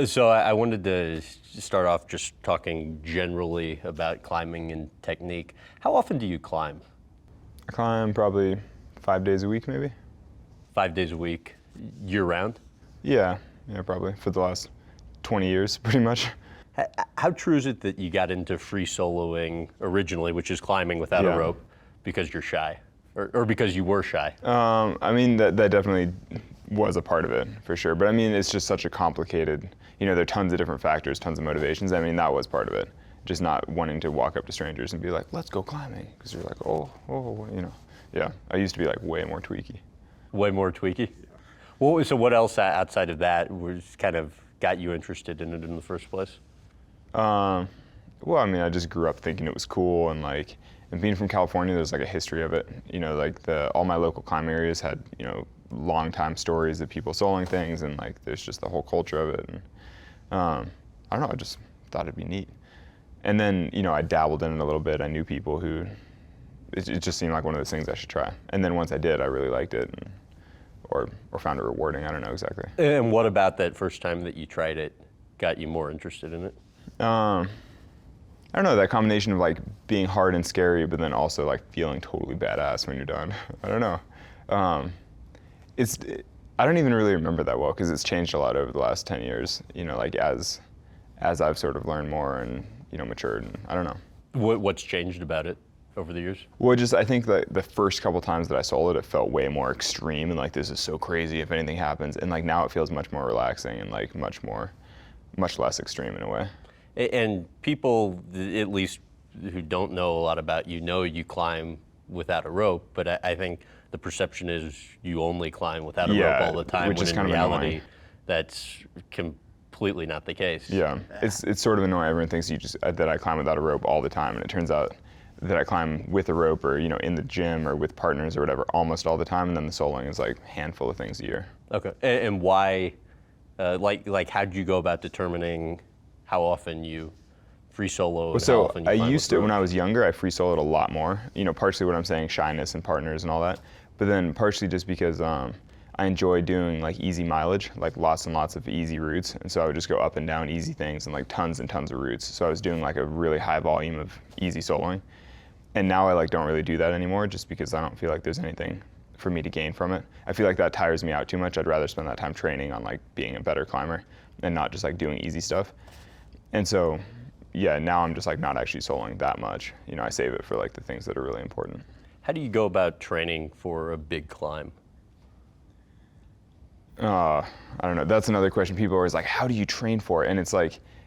So I wanted to start off just talking generally about climbing and technique. How often do you climb? I climb probably 5 days a week, maybe. 5 days a week, year round? Yeah, probably for the last 20 years, pretty much. How true is it that you got into free soloing originally, which is climbing without Yeah. a rope, because you're shy? Or because you were shy? I mean, that definitely was a part of it, for sure. But I mean, it's just such a complicated, there are tons of different factors, tons of motivations. I mean, that was part of it. Just not wanting to walk up to strangers and be like, let's go climbing. Because you're like, Yeah, I used to be like way more tweaky. Way more tweaky? So what else outside of that was kind of got you interested in it in the first place? Well, I mean, I just grew up thinking it was cool, and being from California, there's like a history of it. All my local climb areas had, long time stories of people soloing things, and there's just the whole culture of it. And I don't know, I just thought it'd be neat. And then, I dabbled in it a little bit. I knew people who, it just seemed like one of those things I should try. And then once I did, I really liked it, or found it rewarding. I don't know exactly. And what about that first time that you tried it got you more interested in it? I don't know, that combination of being hard and scary, but then also feeling totally badass when you're done. I don't know. I don't even really remember that well because it's changed a lot over the last 10 years. As I've sort of learned more and matured. And I don't know. What's changed about it over the years? Well, I think that the first couple times that I soloed it felt way more extreme and this is so crazy if anything happens. And now it feels much more relaxing and much less extreme in a way. And people, at least who don't know a lot about you climb without a rope, but I think the perception is you only climb without a rope all the time, which when is in kind of reality, annoying. That's completely not the case. Yeah, it's sort of annoying. Everyone thinks that I climb without a rope all the time, and it turns out that I climb with a rope or, in the gym or with partners or whatever almost all the time, and then the soloing is a handful of things a year. Okay, and why, how did you go about determining how often you free solo and how often you I climb used with to, rope? when I was younger, I free soloed a lot more. Partially what I'm saying, shyness and partners and all that, but then partially just because I enjoy doing easy mileage, lots and lots of easy routes, and so I would just go up and down easy things and tons and tons of routes. So I was doing a really high volume of easy soloing, and now I don't really do that anymore just because I don't feel like there's anything for me to gain from it. I feel like that tires me out too much. I'd rather spend that time training on being a better climber and not just doing easy stuff. And so, yeah, now I'm just not actually soloing that much. I save it for the things that are really important. How do you go about training for a big climb? I don't know. That's another question. People are always how do you train for it? And it's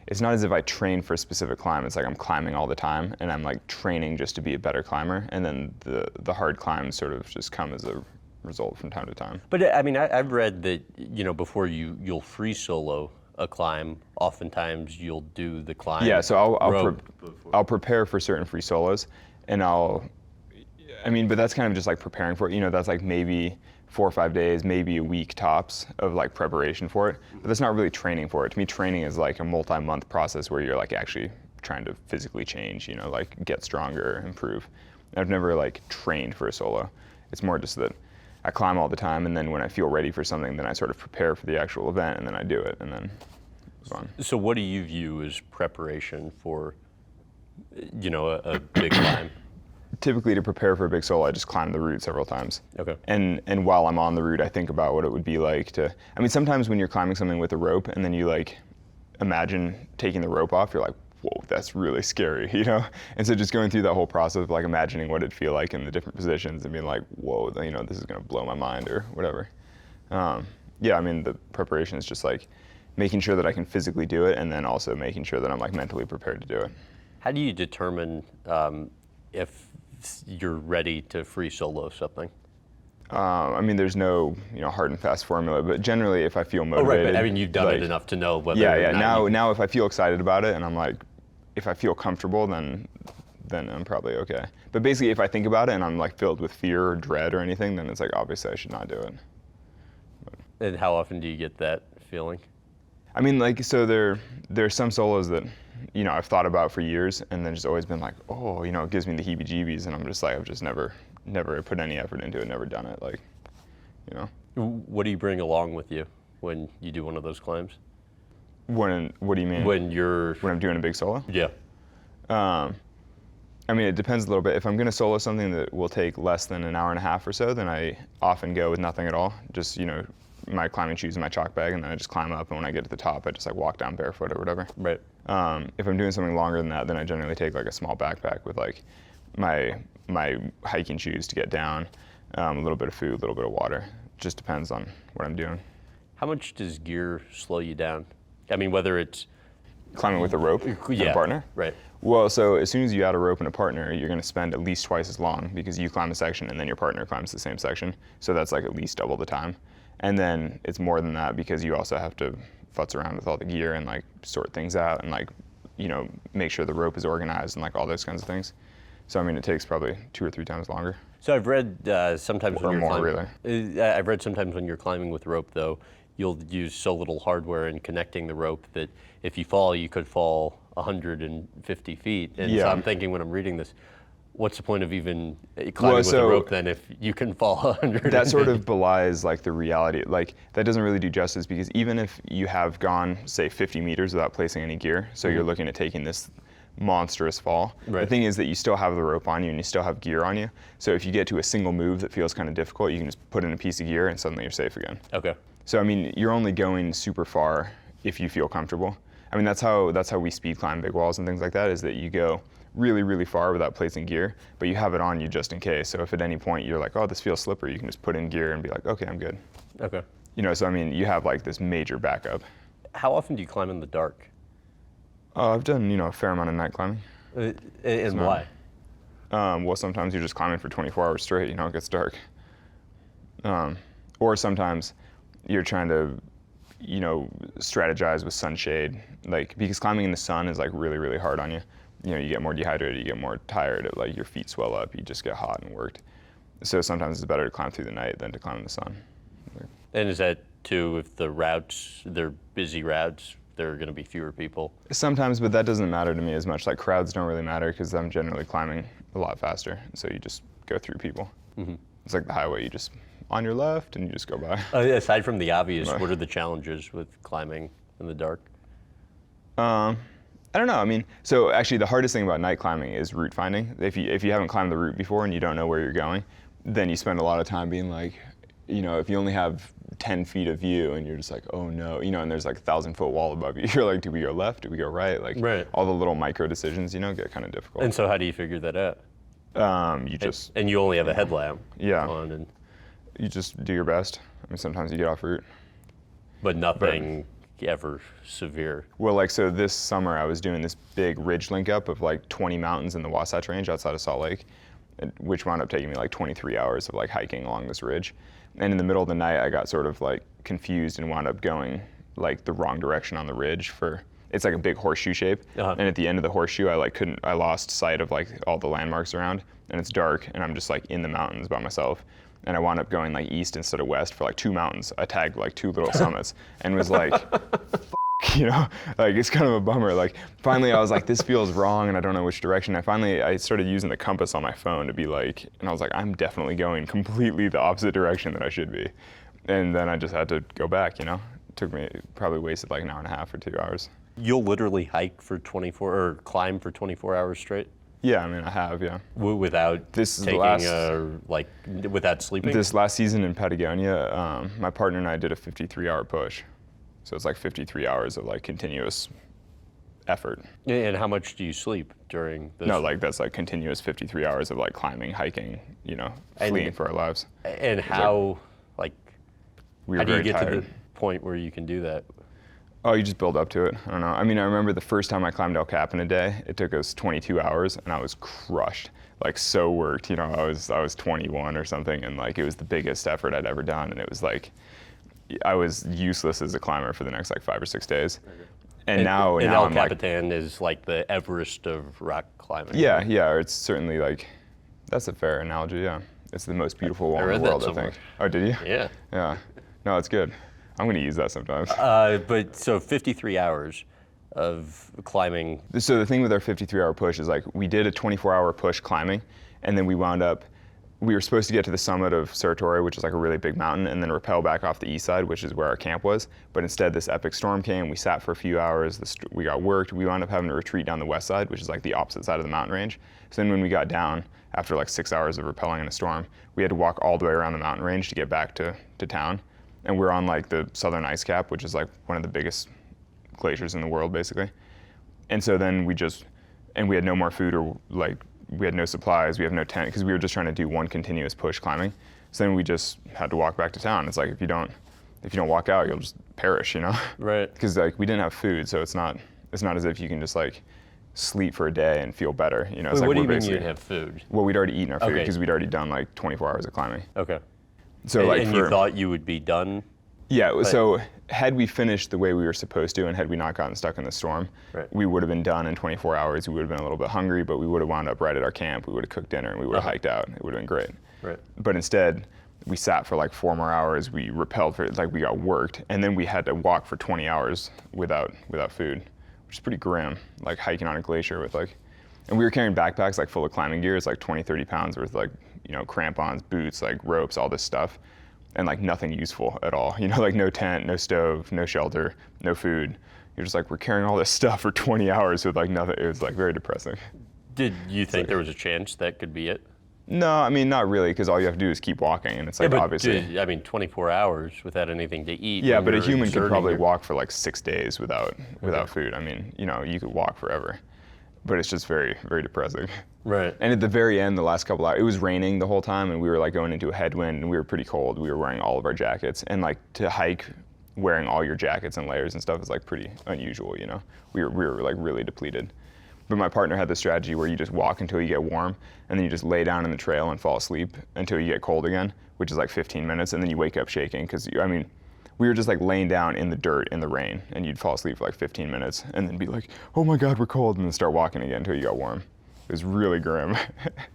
it's not as if I train for a specific climb. It's I'm climbing all the time, and I'm training just to be a better climber. And then the hard climbs sort of just come as a result from time to time. But I mean, I've read that, before you'll free solo a climb, oftentimes you'll do the climb. Yeah, so I'll rope. prepare for certain free solos, and but that's kind of just preparing for it. That's maybe 4 or 5 days, maybe a week tops of preparation for it. But that's not really training for it. To me, training is a multi-month process where you're actually trying to physically change, get stronger, improve. I've never trained for a solo. It's more just that I climb all the time, and then when I feel ready for something, then I sort of prepare for the actual event, and then I do it, and then move on. So what do you view as preparation for, a big climb? Typically, to prepare for a big solo, I just climb the route several times. Okay. And while I'm on the route, I think about what it would be like to. I mean, sometimes when you're climbing something with a rope, and then you imagine taking the rope off, you're like, whoa, that's really scary, And so just going through that whole process of imagining what it'd feel like in the different positions and being like, whoa, this is gonna blow my mind or whatever. Yeah, I mean, the preparation is just making sure that I can physically do it, and then also making sure that I'm mentally prepared to do it. How do you determine if you're ready to free solo something? I mean, there's no hard and fast formula, but generally, if I feel motivated. Oh, right, but I mean, you've done it enough to know whether. Yeah. Now, if I feel excited about it, and I'm if I feel comfortable, then I'm probably okay. But basically, if I think about it and I'm filled with fear or dread or anything, then it's obviously I should not do it. And how often do you get that feeling? I mean, so there's some solos that I've thought about for years, and then just always been oh, it gives me the heebie-jeebies, and I'm just I've just never put any effort into it, never done it, What do you bring along with you when you do one of those climbs? What do you mean? When you're... When I'm doing a big solo? Yeah. I mean, it depends a little bit. If I'm gonna solo something that will take less than an hour and a half or so, then I often go with nothing at all. Just, my climbing shoes and my chalk bag, and then I just climb up, and when I get to the top, I just like walk down barefoot or whatever. Right. If I'm doing something longer than that, then I generally take like a small backpack with like my hiking shoes to get down, a little bit of food, a little bit of water. Just depends on what I'm doing. How much does gear slow you down? I mean, whether it's... Climbing with a rope and a partner? Right. Well, so as soon as you add a rope and a partner, you're going to spend at least twice as long because you climb a section and then your partner climbs the same section. So that's like at least double the time. And then it's more than that because you also have to futz around with all the gear and like sort things out and like, make sure the rope is organized and like all those kinds of things. So I mean, it takes probably 2 or 3 times longer. So I've read sometimes when you're climbing, really. I've read sometimes when you're climbing with rope, though, you'll use so little hardware in connecting the rope that if you fall, you could fall 150 feet. And so I'm thinking when I'm reading this, what's the point of even climbing with a rope then if you can fall 100? That sort of belies like the reality. Like that doesn't really do justice because even if you have gone, say, 50 meters without placing any gear, so you're looking at taking this monstrous fall. Right. The thing is that you still have the rope on you and you still have gear on you. So if you get to a single move that feels kind of difficult, you can just put in a piece of gear and suddenly you're safe again. Okay. So I mean, you're only going super far if you feel comfortable. I mean, that's how we speed climb big walls and things like that, is that you go really, really far without placing gear, but you have it on you just in case. So if at any point you're like, oh, this feels slippery, you can just put in gear and be like, okay, I'm good. Okay. So I mean, you have like this major backup. How often do you climb in the dark? I've done, a fair amount of night climbing. And why? Well, sometimes you're just climbing for 24 hours straight, it gets dark. Or sometimes you're trying to, strategize with sunshade, like, because climbing in the sun is like really, really hard on you. You get more dehydrated, you get more tired, like your feet swell up, you just get hot and worked. So sometimes it's better to climb through the night than to climb in the sun. And is that too, if the routes, they're busy routes, there are going to be fewer people? Sometimes, but that doesn't matter to me as much. Like crowds don't really matter because I'm generally climbing a lot faster. So you just go through people. Mm-hmm. It's like the highway, you just on your left and you just go by. Aside from the obvious, what are the challenges with climbing in the dark? I don't know. I mean, so actually the hardest thing about night climbing is route finding. If you haven't climbed the route before and you don't know where you're going, then you spend a lot of time being like, if you only have 10 feet of view and you're just like, oh no, and there's like a 1,000-foot wall above you. You're like, do we go left? Do we go right? Like all the little micro decisions, get kind of difficult. And so how do you figure that out? And you only have a headlamp on. And you just do your best. I mean, sometimes you get off route. But nothing ever severe. Well, like, so this summer I was doing this big ridge link up of like 20 mountains in the Wasatch Range outside of Salt Lake, which wound up taking me like 23 hours of like hiking along this ridge. And in the middle of the night, I got sort of like confused and wound up going like the wrong direction on the ridge it's like a big horseshoe shape. Uh-huh. And at the end of the horseshoe, I lost sight of like all the landmarks around, and it's dark and I'm just like in the mountains by myself. And I wound up going like east instead of west for like 2 mountains. I tagged like 2 little summits and was like, like it's kind of a bummer. Like finally I was like, this feels wrong and I don't know which direction. I started using the compass on my phone to be like, and I was like, I'm definitely going completely the opposite direction that I should be. And then I just had to go back, It took me, probably wasted like an hour and a half or 2 hours. You'll literally hike for climb for 24 hours straight? Yeah, I mean, I have, yeah. Without without sleeping? This last season in Patagonia, my partner and I did a 53-hour push. So it's like 53 hours of like continuous effort. And how much do you sleep during this? No, like that's like continuous 53 hours of like climbing, hiking, fleeing for our lives. And how, we were how do you get tired. to the point where you can do that? Oh, you just build up to it. I don't know. I mean, I remember the first time I climbed El Cap in a day, it took us 22 hours and I was crushed, like so worked. I was 21 or something, and like it was the biggest effort I'd ever done, and it was like I was useless as a climber for the next like 5 or 6 days. And now El I'm Capitan is like the Everest of rock climbing. Yeah, it's certainly like, that's a fair analogy, yeah. It's the most beautiful wall in the world, I think. Oh, did you? Yeah. Yeah. No, it's good. I'm going to use that sometimes. But so 53 hours of climbing. So the thing with our 53-hour push is like we did a 24-hour push climbing, and then we wound up we were supposed to get to the summit of Suratory, which is like a really big mountain, and then rappel back off the east side, which is where our camp was. But instead, this epic storm came. We sat for a few hours. We got worked. We wound up having to retreat down the west side, which is like the opposite side of the mountain range. So then when we got down, after like 6 hours of rappelling in a storm, we had to walk all the way around the mountain range to get back to town. And we're on like the southern ice cap, which is like one of the biggest glaciers in the world, basically. And so then we had no more food, or like, we had no supplies, we have no tent, because we were just trying to do one continuous push climbing. So then we just had to walk back to town. It's like, if you don't walk out, you'll just perish, you know? Right. Because like we didn't have food, so it's not as if you can just like sleep for a day and feel better, you know? It's Wait, like what do you mean you didn't have food? Well, we'd already eaten our food, Okay. because we'd already done like 24 hours of climbing. Okay. So like and you thought you would be done? Yeah, so had we finished the way we were supposed to, and had we not gotten stuck in the storm, right, we would have been done in 24 hours. We would have been a little bit hungry, but we would have wound up right at our camp. We would have cooked dinner, and we would have hiked out. It would have been great. Right. But instead, we sat for like 4 more hours. We rappelled for, like, we got worked, and then we had to walk for 20 hours without food, which is pretty grim, like hiking on a glacier with like, and we were carrying backpacks like full of climbing gear. It's like 20, 30 pounds worth, like, you know, crampons, boots, like ropes, all this stuff. And like nothing useful at all, you know, like no tent, no stove, no shelter, no food. You're just like, we're carrying all this stuff for 20 hours with like nothing. It was like very depressing. Did you think there was a chance that could be it? No, I mean, not really, because all you have to do is keep walking, and it's like, but obviously. I mean, 24 hours without anything to eat. Yeah, but a you're human could exerting probably your- walk for like 6 days without food. I mean, you know, you could walk forever, but it's just very, very depressing. Right. And at the very end, the last couple hours, it was raining the whole time, and we were like going into a headwind, and we were pretty cold. We were wearing all of our jackets, and like to hike wearing all your jackets and layers and stuff is like pretty unusual, you know? We were like really depleted. But my partner had this strategy where you just walk until you get warm, and then you just lay down in the trail and fall asleep until you get cold again, which is like 15 minutes, and then you wake up shaking, because, I mean, we were just like laying down in the dirt in the rain, and you'd fall asleep for like 15 minutes, and then be like, oh my God, we're cold, and then start walking again until you got warm. It was really grim.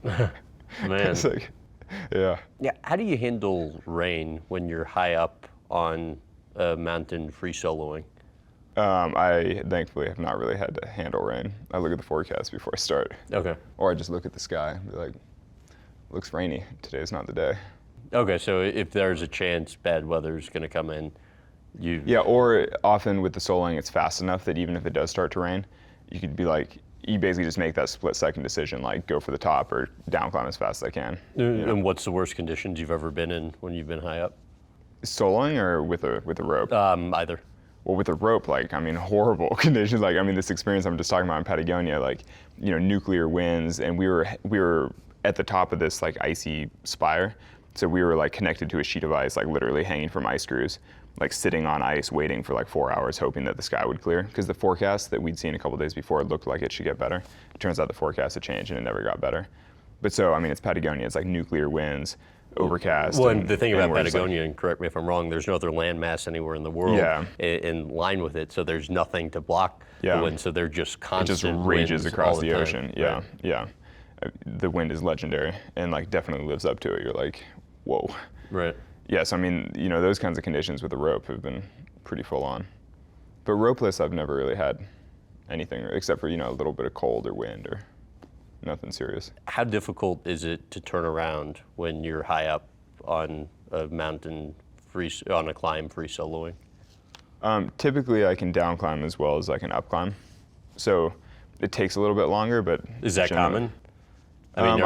Man. It's like, yeah. Yeah. How do you handle rain when you're high up on a mountain free soloing? I thankfully have not really had to handle rain. I look at the forecast before I start. Okay. Or I just look at the sky and be like, looks rainy. Today's not the day. Okay, so if there's a chance bad weather's going to come in, Yeah, or often with the soloing, it's fast enough that even if it does start to rain, you could be like, you basically just make that split-second decision, like go for the top or down climb as fast as I can. And what's the worst conditions you've ever been in when you've been high up? Soloing or with a rope? Either. Well, with a rope, like, I mean, horrible conditions. Like, I mean, this experience I'm just talking about in Patagonia, like, you know, nuclear winds, and we were at the top of this like icy spire, so we were like connected to a sheet of ice, like literally hanging from ice screws, like sitting on ice, waiting for like 4 hours, hoping that the sky would clear. Because the forecast that we'd seen a couple days before looked like it should get better. It turns out the forecast had changed and it never got better. But so, I mean, it's Patagonia. It's like nuclear winds, overcast. Well, and the thing about we're just, like, Patagonia, and correct me if I'm wrong, there's no other landmass anywhere in the world in line with it, so there's nothing to block the wind, so they're just constant. It just rages winds across all the time. ocean. Yeah, Right. yeah. The wind is legendary and like definitely lives up to it. You're like, whoa. Right. Yes, I mean, you know, those kinds of conditions with a rope have been pretty full on. But ropeless, I've never really had anything except for, you know, a little bit of cold or wind or nothing serious. How difficult is it to turn around when you're high up on a mountain on a climb free soloing? Typically, I can down climb as well as I can up climb. So it takes a little bit longer, but Is that generally- common? I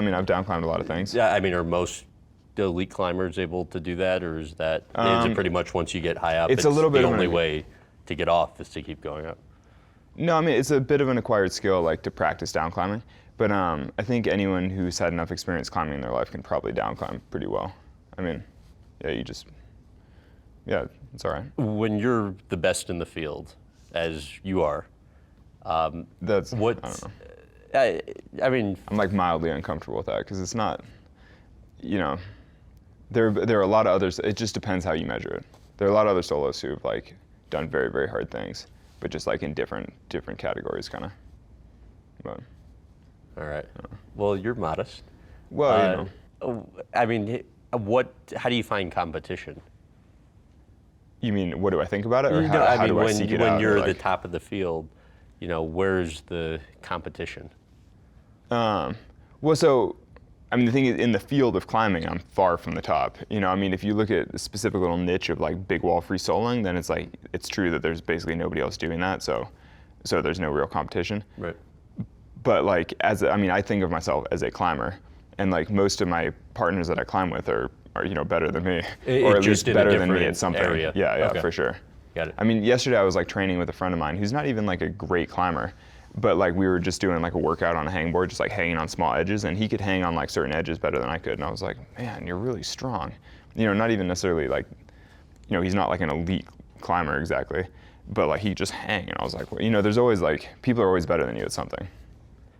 mean, I've down climbed a lot of things. Yeah, I mean, are most elite climbers able to do that, or is it pretty much once you get high up, it's a little bit the of only an- way to get off is to keep going up? No, I mean, it's a bit of an acquired skill, like to practice down climbing. But I think anyone who's had enough experience climbing in their life can probably down climb pretty well. I mean, yeah, it's all right. When you're the best in the field, as you are, That's, what? I don't know. I mean, I'm like mildly uncomfortable with that because it's not, you know, there are a lot of others. It just depends how you measure it. There are a lot of other soloists who've like done very, very hard things, but just like in different categories, kind of. But all right. Well, you're modest. well, you know, I mean, how do you find competition? you mean what do I think about it, or No, how do I seek it out? when you're or, the like, top of the field, you know, where's the competition? Well, so, I mean, the thing is, in the field of climbing, I'm far from the top. You know, I mean, if you look at a specific little niche of like big wall free soloing, then it's like, it's true that there's basically nobody else doing that, so there's no real competition. Right. But like, I think of myself as a climber, and like most of my partners that I climb with are better than me, or at least better than me at something. Area. Yeah, Okay. for sure. Got it. I mean, yesterday I was like training with a friend of mine who's not even like a great climber, but like we were just doing like a workout on a hangboard, just like hanging on small edges, and he could hang on like certain edges better than I could, and I was like, man, you're really strong. You know, not even necessarily like, you know, he's not like an elite climber exactly, but like he just hang, and I was like, well, you know, there's always like, people are always better than you at something.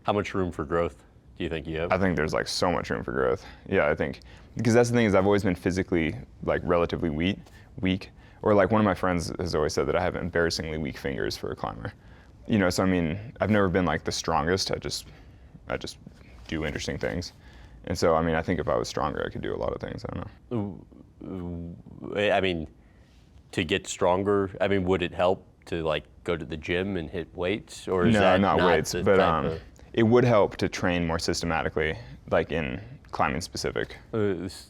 How much room for growth do you think you have? I think there's like so much room for growth. Yeah, I think, because that's the thing is I've always been physically like relatively weak, or like one of my friends has always said that I have embarrassingly weak fingers for a climber. You know, so I mean, I've never been like the strongest. I just do interesting things, and so I mean, I think if I was stronger, I could do a lot of things. I don't know. I mean, to get stronger, I mean, would it help to like go to the gym and hit weights, or is that not weights, the but type of... it would help to train more systematically, like in climbing specific.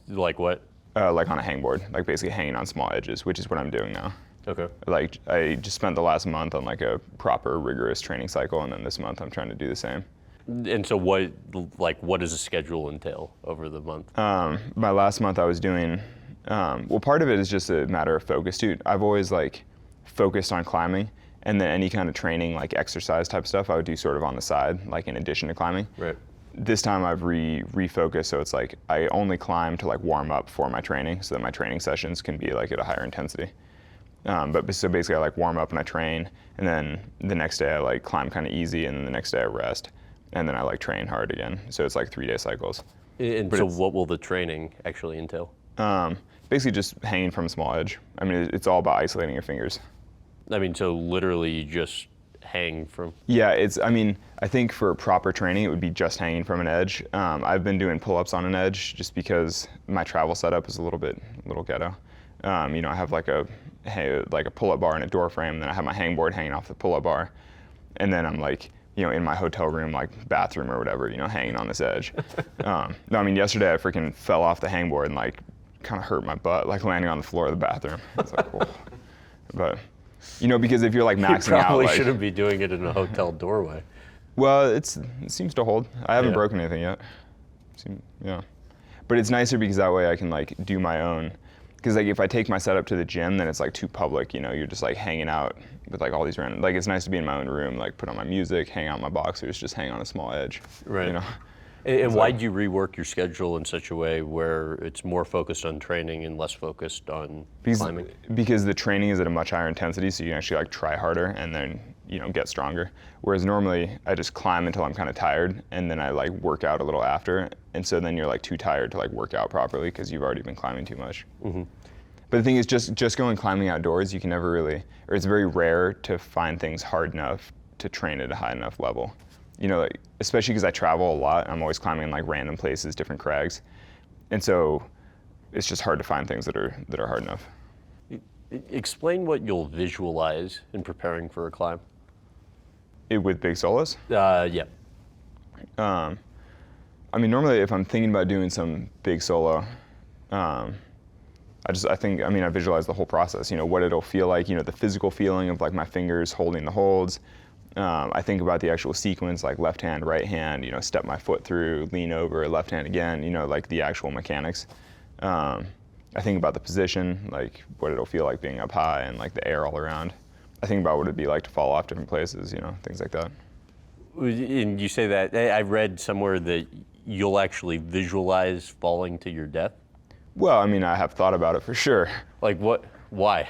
Like what? Like on a hangboard, like basically hanging on small edges, which is what I'm doing now. Okay. Like I just spent the last month on like a proper rigorous training cycle, and then this month I'm trying to do the same. And so what does a schedule entail over the month? My last month I was doing, well, part of it is just a matter of focus too. I've always like focused on climbing, and then any kind of training, like exercise type stuff, I would do sort of on the side, like in addition to climbing. Right. This time I've refocused, so it's like I only climb to like warm up for my training, so that my training sessions can be like at a higher intensity. So basically I like warm up and I train, and then the next day I like climb kind of easy, and then the next day I rest, and then I like train hard again. So it's like 3-day cycles. And so what will the training actually entail? Basically just hanging from a small edge. I mean, it's all about isolating your fingers. I mean, so literally you just hang from... Yeah, I mean, I think for proper training, it would be just hanging from an edge. I've been doing pull-ups on an edge just because my travel setup is a little ghetto. You know, I have like a pull-up bar and a door frame, then I have my hangboard hanging off the pull-up bar, and then I'm like, you know, in my hotel room, like bathroom or whatever, you know, hanging on this edge. No, I mean, yesterday I freaking fell off the hangboard and like kind of hurt my butt, like landing on the floor of the bathroom. It's like, oh. But, you know, because if you're like maxing out, You probably like, shouldn't be doing it in a hotel doorway. well, it seems to hold. I haven't Yeah. broken anything yet. Yeah. But it's nicer because that way I can like do my own. Because like if I take my setup to the gym, then it's like too public. You know, you're just like hanging out with like all these random. Like it's nice to be in my own room, like put on my music, hang out in my boxers, just hang on a small edge. Right. You know. And So- why'd you rework your schedule in such a way where it's more focused on training and less focused on climbing? Because the training is at a much higher intensity, so you can actually like try harder and then, you know, get stronger. Whereas normally I just climb until I'm kind of tired, and then I like work out a little after, and so then you're like too tired to like work out properly because you've already been climbing too much. Mm-hmm. But the thing is, just going climbing outdoors, you can never really, or it's very rare to find things hard enough to train at a high enough level. You know, like, especially because I travel a lot, I'm always climbing in like random places, different crags, and so it's just hard to find things that are hard enough. Explain what you'll visualize in preparing for a climb. With big solos? Yeah. I mean, normally if I'm thinking about doing some big solo, I visualize the whole process, you know, what it'll feel like, you know, the physical feeling of like my fingers holding the holds. I think about the actual sequence, like left hand, right hand, you know, step my foot through, lean over, left hand again, you know, like the actual mechanics. I think about the position, like what it'll feel like being up high and like the air all around. I think about what it'd be like to fall off different places, you know, things like that. And you say that, I read somewhere that you'll actually visualize falling to your death? Well, I mean, I have thought about it for sure. Like what, why?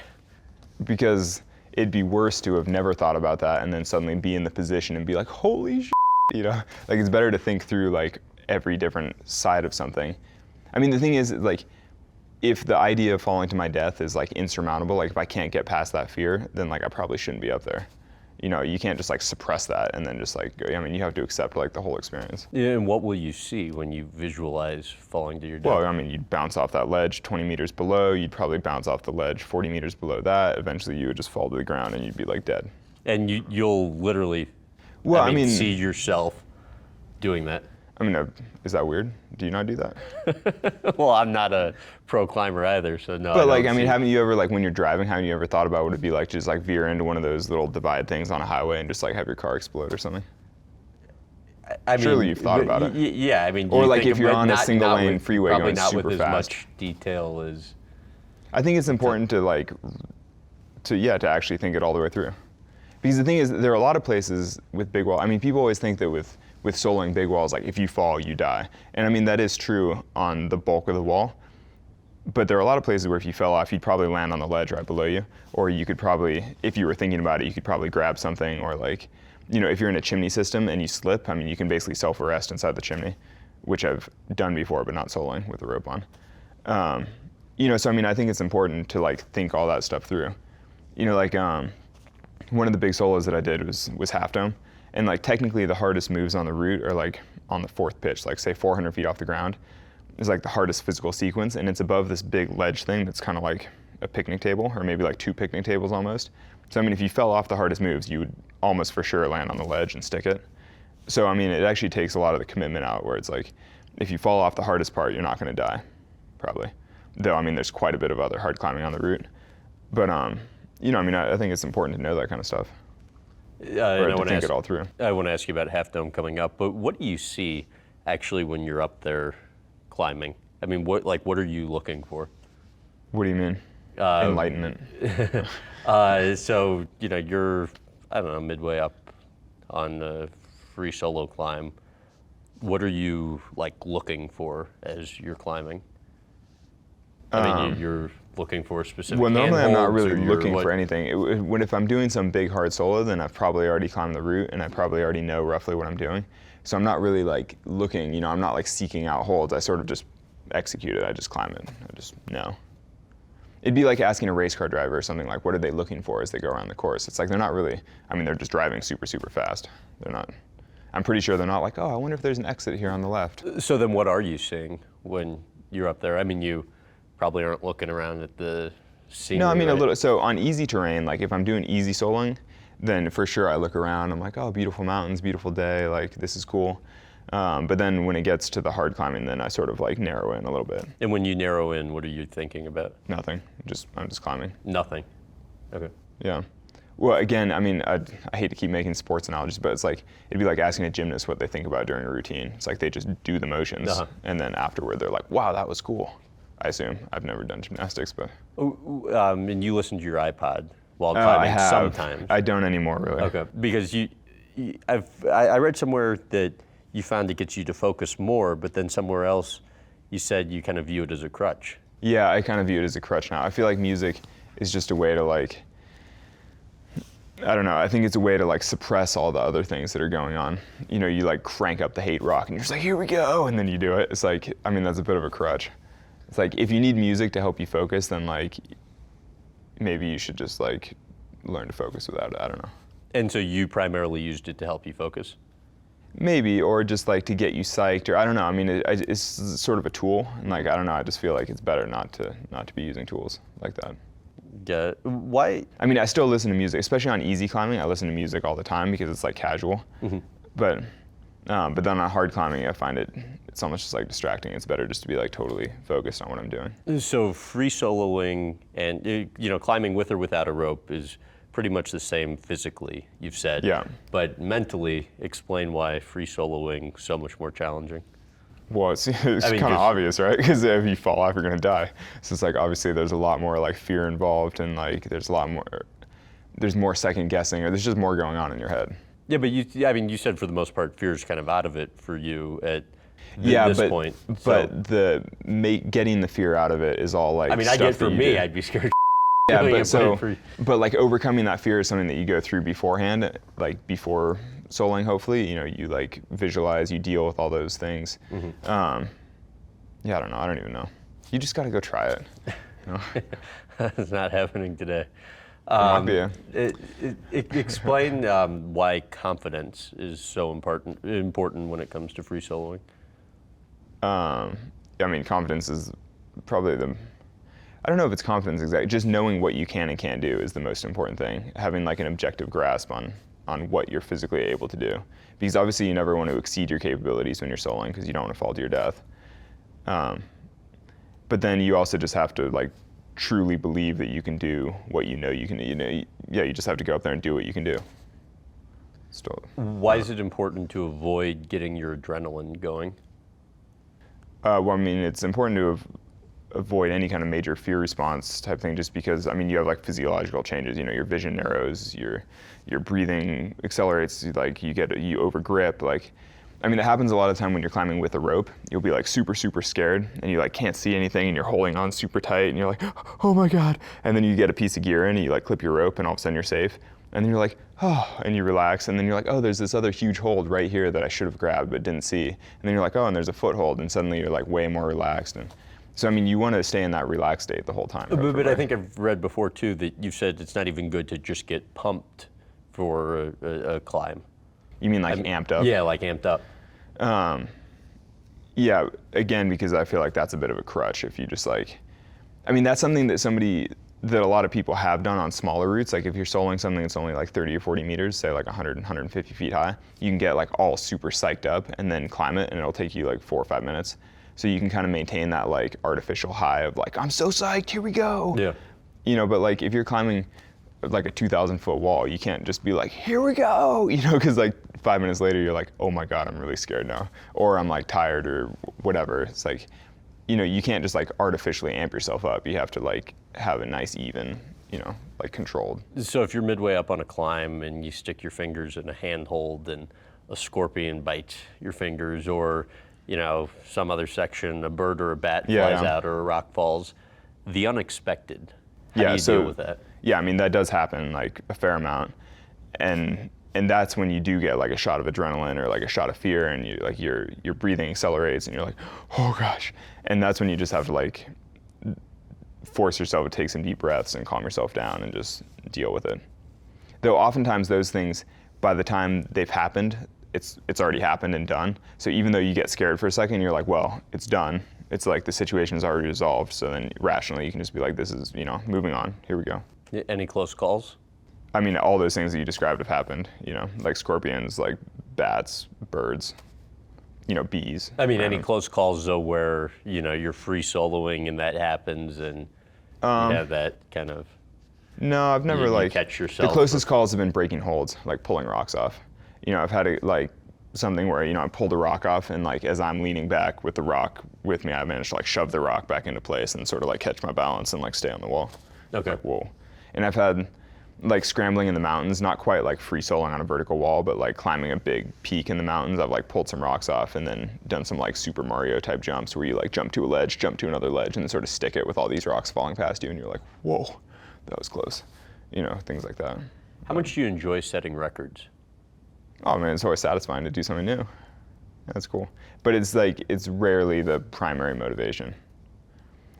Because it'd be worse to have never thought about that and then suddenly be in the position and be like, holy shit, you know? Like it's better to think through like every different side of something. I mean, the thing is, like, if the idea of falling to my death is like insurmountable, like if I can't get past that fear, then like I probably shouldn't be up there. You know, you can't just like suppress that and then just like go, I mean, you have to accept like the whole experience. Yeah, and what will you see when you visualize falling to your death? Well, I mean, you'd bounce off that ledge 20 meters below, you'd probably bounce off the ledge 40 meters below that, eventually you would just fall to the ground and you'd be like dead. And you'll literally Well, see yourself doing that. I mean, is that weird? Do you not do that? Well, I'm not a pro climber either, so no. But I mean, haven't you ever, like when you're driving, haven't you ever thought about what it'd be like to just like veer into one of those little divide things on a highway and just like have your car explode or something? I mean, surely you've thought about it. Yeah, I mean, or like if you're on a single lane freeway probably going not super with fast. as much detail as. I think it's important to actually think it all the way through. Because the thing is, there are a lot of places with big wall. I mean, people always think that with soloing big walls, like if you fall, you die. And I mean, that is true on the bulk of the wall. But there are a lot of places where if you fell off, you'd probably land on the ledge right below you. Or you could probably, if you were thinking about it, you could probably grab something. Or like, if you're in a chimney system and you slip, I mean, you can basically self-arrest inside the chimney, which I've done before, but not soloing with a rope on. So I mean, I think it's important to like think all that stuff through. One of the big solos that I did was half dome. And like technically the hardest moves on the route are like on the fourth pitch, like say 400 feet off the ground is like the hardest physical sequence, and it's above this big ledge thing that's kind of like a picnic table, or maybe like 2 picnic tables almost. So I mean, if you fell off the hardest moves, you would almost for sure land on the ledge and stick it. So I mean, it actually takes a lot of the commitment out, where it's like, if you fall off the hardest part, you're not gonna die, probably. Though I mean, there's quite a bit of other hard climbing on the route. But I mean, I think it's important to know that kind of stuff. Or to think it all through. I want to ask you about Half Dome coming up, but what do you see actually when you're up there climbing? I mean, what are you looking for? What do you mean? Enlightenment. So you're, I don't know, midway up on a free solo climb. What are you like looking for as you're climbing? I mean, you're looking for a specific. Well, normally I'm not really handholds, looking for anything. If I'm doing some big hard solo, then I've probably already climbed the route and I probably already know roughly what I'm doing. So I'm not really like looking, I'm not like seeking out holds. I sort of just execute it. I just climb it. I just know. It'd be like asking a race car driver or something like, what are they looking for as they go around the course? It's like they're not really, I mean, they're just driving super, super fast. They're not, I'm pretty sure they're not like, oh, I wonder if there's an exit here on the left. So then what are you seeing when you're up there? I mean, you probably aren't looking around at the scenery. No, I mean, right? a little. So on easy terrain, like if I'm doing easy soloing, then for sure I look around. I'm like, oh, beautiful mountains, beautiful day. Like this is cool. But then when it gets to the hard climbing, then I sort of like narrow in a little bit. And when you narrow in, what are you thinking about? Nothing. I'm just climbing. Nothing. Okay. Yeah. Well, again, I mean, I hate to keep making sports analogies, but it's like it'd be like asking a gymnast what they think about during a routine. It's like they just do the motions, and then afterward they're like, wow, that was cool. I assume. I've never done gymnastics, but. And you listen to your iPod while climbing I have. Sometimes. I don't anymore, really. Okay, because I read somewhere that you found it gets you to focus more, but then somewhere else you said you kind of view it as a crutch. Yeah, I kind of view it as a crutch now. I feel like music is just a way to like, I don't know, I think it's a way to like suppress all the other things that are going on. You like crank up the hate rock and you're just like, here we go, and then you do it. It's like, I mean, that's a bit of a crutch. It's like, if you need music to help you focus, then like, maybe you should just like learn to focus without it, I don't know. And so you primarily used it to help you focus? Maybe, or just like to get you psyched, or I don't know, I mean, it's sort of a tool, and like, I don't know, I just feel like it's better not to be using tools like that. Yeah, why? I mean, I still listen to music, especially on easy climbing, I listen to music all the time because it's like casual, but then on hard climbing, I find it's almost just like distracting. It's better just to be like totally focused on what I'm doing. So free soloing and climbing with or without a rope is pretty much the same physically, you've said. Yeah. But mentally, explain why free soloing so much more challenging. Well, it's kind of obvious, right? Because if you fall off, you're gonna die. So it's like, obviously there's a lot more like fear involved, and like there's more second guessing, or there's just more going on in your head. Yeah, but you said for the most part, fear's kind of out of it for you at this point. But getting the fear out of it is all like. I mean, I get for me, I'd be scared. Yeah, but like overcoming that fear is something that you go through beforehand, like before soloing. Hopefully, you like visualize, you deal with all those things. Yeah, I don't know. I don't even know. You just got to go try it. It's not happening today. Explain why confidence is so important when it comes to free soloing. I mean, confidence is probably I don't know if it's confidence exactly. Just knowing what you can and can't do is the most important thing. Having like an objective grasp on on what you're physically able to do. Because obviously you never want to exceed your capabilities when you're soloing because you don't want to fall to your death. But then you also just have to like truly believe that you can do what you know you can. You just have to go up there and do what you can do. Still. Why is it important to avoid getting your adrenaline going? Well, I mean, it's important to avoid any kind of major fear response type thing, just because, I mean, you have like physiological changes. Your vision narrows, your breathing accelerates, like you over grip. Like, I mean, it happens a lot of the time when you're climbing with a rope. You'll be like super, super scared, and you like can't see anything, and you're holding on super tight, and you're like, oh my God. And then you get a piece of gear in, and you like clip your rope, and all of a sudden you're safe. And then you're like, oh, and you relax, and then you're like, oh, there's this other huge hold right here that I should have grabbed but didn't see. And then you're like, oh, and there's a foothold, and suddenly you're like way more relaxed. And so, I mean, you want to stay in that relaxed state the whole time. But I think I've read before too that you've said it's not even good to just get pumped for a climb. You mean like amped up? Yeah, like amped up. Yeah, again, because I feel like that's a bit of a crutch if you just like, I mean, that's something that a lot of people have done on smaller routes. Like if you're soloing something that's only like 30 or 40 meters, say like 100, 150 feet high, you can get like all super psyched up and then climb it, and it'll take you like 4 or 5 minutes. So you can kind of maintain that like artificial high of like, I'm so psyched, here we go. Yeah. But like if you're climbing like a 2,000 foot wall, you can't just be like, here we go, because like 5 minutes later you're like, oh my God, I'm really scared now. Or I'm like tired or whatever. It's like, you can't just like artificially amp yourself up. You have to like have a nice even, like controlled. So if you're midway up on a climb and you stick your fingers in a handhold and a scorpion bites your fingers, or some other section, a bird or a bat flies out or a rock falls, the unexpected, how do you deal with that? Yeah, I mean, that does happen like a fair amount. And that's when you do get like a shot of adrenaline or like a shot of fear, and you like your breathing accelerates and you're like, oh gosh. And that's when you just have to like force yourself to take some deep breaths and calm yourself down and just deal with it. Though oftentimes those things, by the time they've happened, it's already happened and done. So even though you get scared for a second, you're like, well, it's done. It's like the situation's already resolved. So then rationally you can just be like, this is, moving on, here we go. Any close calls? I mean, all those things that you described have happened, like scorpions, like bats, birds, bees. I mean, any close calls though where, you're free soloing and that happens and you have that kind of... No, I've never you catch yourself. The closest calls have been breaking holds, like pulling rocks off. I've had something where, I pulled a rock off, and like as I'm leaning back with the rock with me, I managed to like shove the rock back into place and sort of like catch my balance and like stay on the wall. Okay. Like, whoa. And I've had like scrambling in the mountains, not quite like free soloing on a vertical wall, but like climbing a big peak in the mountains. I've like pulled some rocks off and then done some like Super Mario type jumps where you like jump to a ledge, jump to another ledge, and then sort of stick it with all these rocks falling past you, and you're like, whoa, that was close. Things like that. How much do you enjoy setting records? Oh man, it's always satisfying to do something new. That's cool. But it's rarely the primary motivation.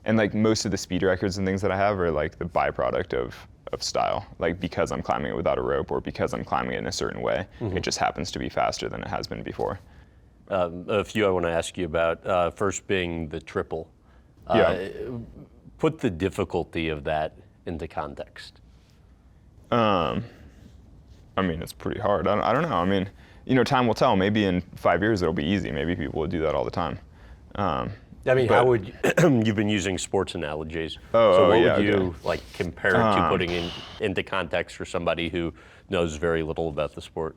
And like most of the speed records and things that I have are like the byproduct of style. Like because I'm climbing it without a rope, or because I'm climbing it in a certain way, it just happens to be faster than it has been before. A few I want to ask you about. First being the triple. Put the difficulty of that into context. I mean, it's pretty hard. I don't know. I mean, time will tell. Maybe in 5 years it'll be easy. Maybe people will do that all the time. I mean, how would you've been using sports analogies? So what would you like compare it to, putting into context for somebody who knows very little about the sport?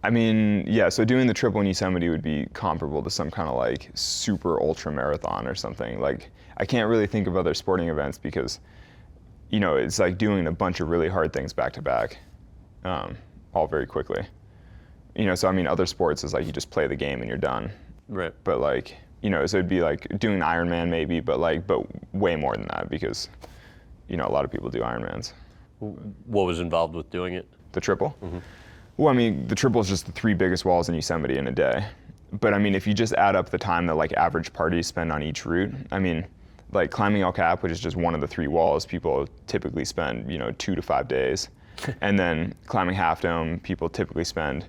I mean, yeah. So doing the triple in Yosemite would be comparable to some kind of like super ultra marathon or something. Like I can't really think of other sporting events because, it's like doing a bunch of really hard things back to back, all very quickly. So I mean, other sports is like you just play the game and you're done. Right. But like, so it'd be like doing an Ironman maybe, but way more than that because, a lot of people do Ironmans. What was involved with doing it? The triple? Mm-hmm. Well, I mean, the triple is just the 3 biggest walls in Yosemite in a day. But I mean, if you just add up the time that like average parties spend on each route, I mean, like climbing El Cap, which is just one of the 3 walls, people typically spend, 2 to 5 days. And then climbing Half Dome, people typically spend,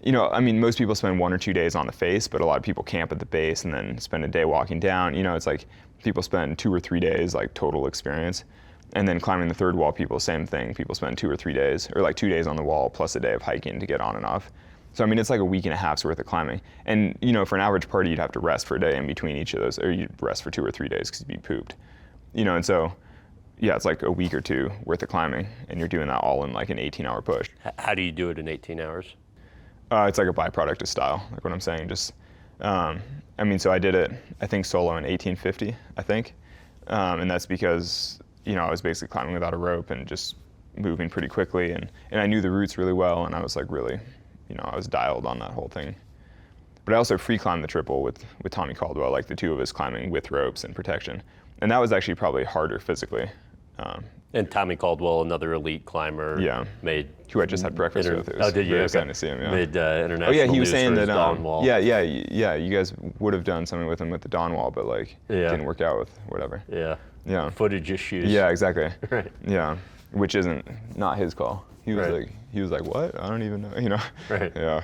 I mean, most people spend 1 or 2 days on the face, but a lot of people camp at the base and then spend a day walking down. It's like people spend 2 or 3 days, like total experience. And then climbing the third wall, people, same thing. People spend 2 or 3 days, or like 2 days on the wall plus a day of hiking to get on and off. So I mean, it's like a week and a half's worth of climbing. And you know, for an average party, you'd have to rest for a day in between each of those, or you'd rest for 2 or 3 days because you'd be pooped. You know, and so, yeah, it's like a week or two worth of climbing, and you're doing that all in like an 18-hour push. How do you do it in 18 hours? It's like a byproduct of style, like what I'm saying. Just, I mean, so I did it, I think, solo in 1850, I think. And that's because, you know, I was basically climbing without a rope and just moving pretty quickly, and I knew the routes really well, and I was like really, you know, I was dialed on that whole thing. But I also free climbed the triple with Tommy Caldwell, like the two of us climbing with ropes and protection. And that was actually probably harder physically. And Tommy Caldwell, another elite climber, Yeah. made Who I just had breakfast with. It was did you? very Okay. exciting to see him, yeah. Made international Oh yeah, he news was saying for that, his Dawn Wall. yeah, you guys would have done something with him with the Dawn Wall, but like, didn't work out with whatever. Yeah. Yeah. Footage issues. Yeah, exactly. Right. Yeah, which isn't, not his call. He was Right. like, what? I don't even know, you know? Right. Yeah.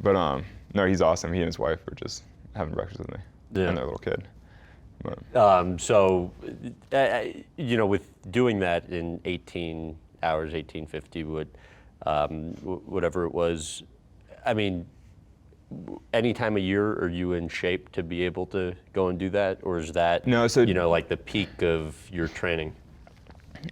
But no, he's awesome. He and his wife were just having breakfast with me. Yeah. And their little kid. But, So, you know, with doing that in 18 hours, 1850, whatever it was, I mean, any time of year are you in shape to be able to go and do that? Or is that, No, so- you know, like the peak of your training?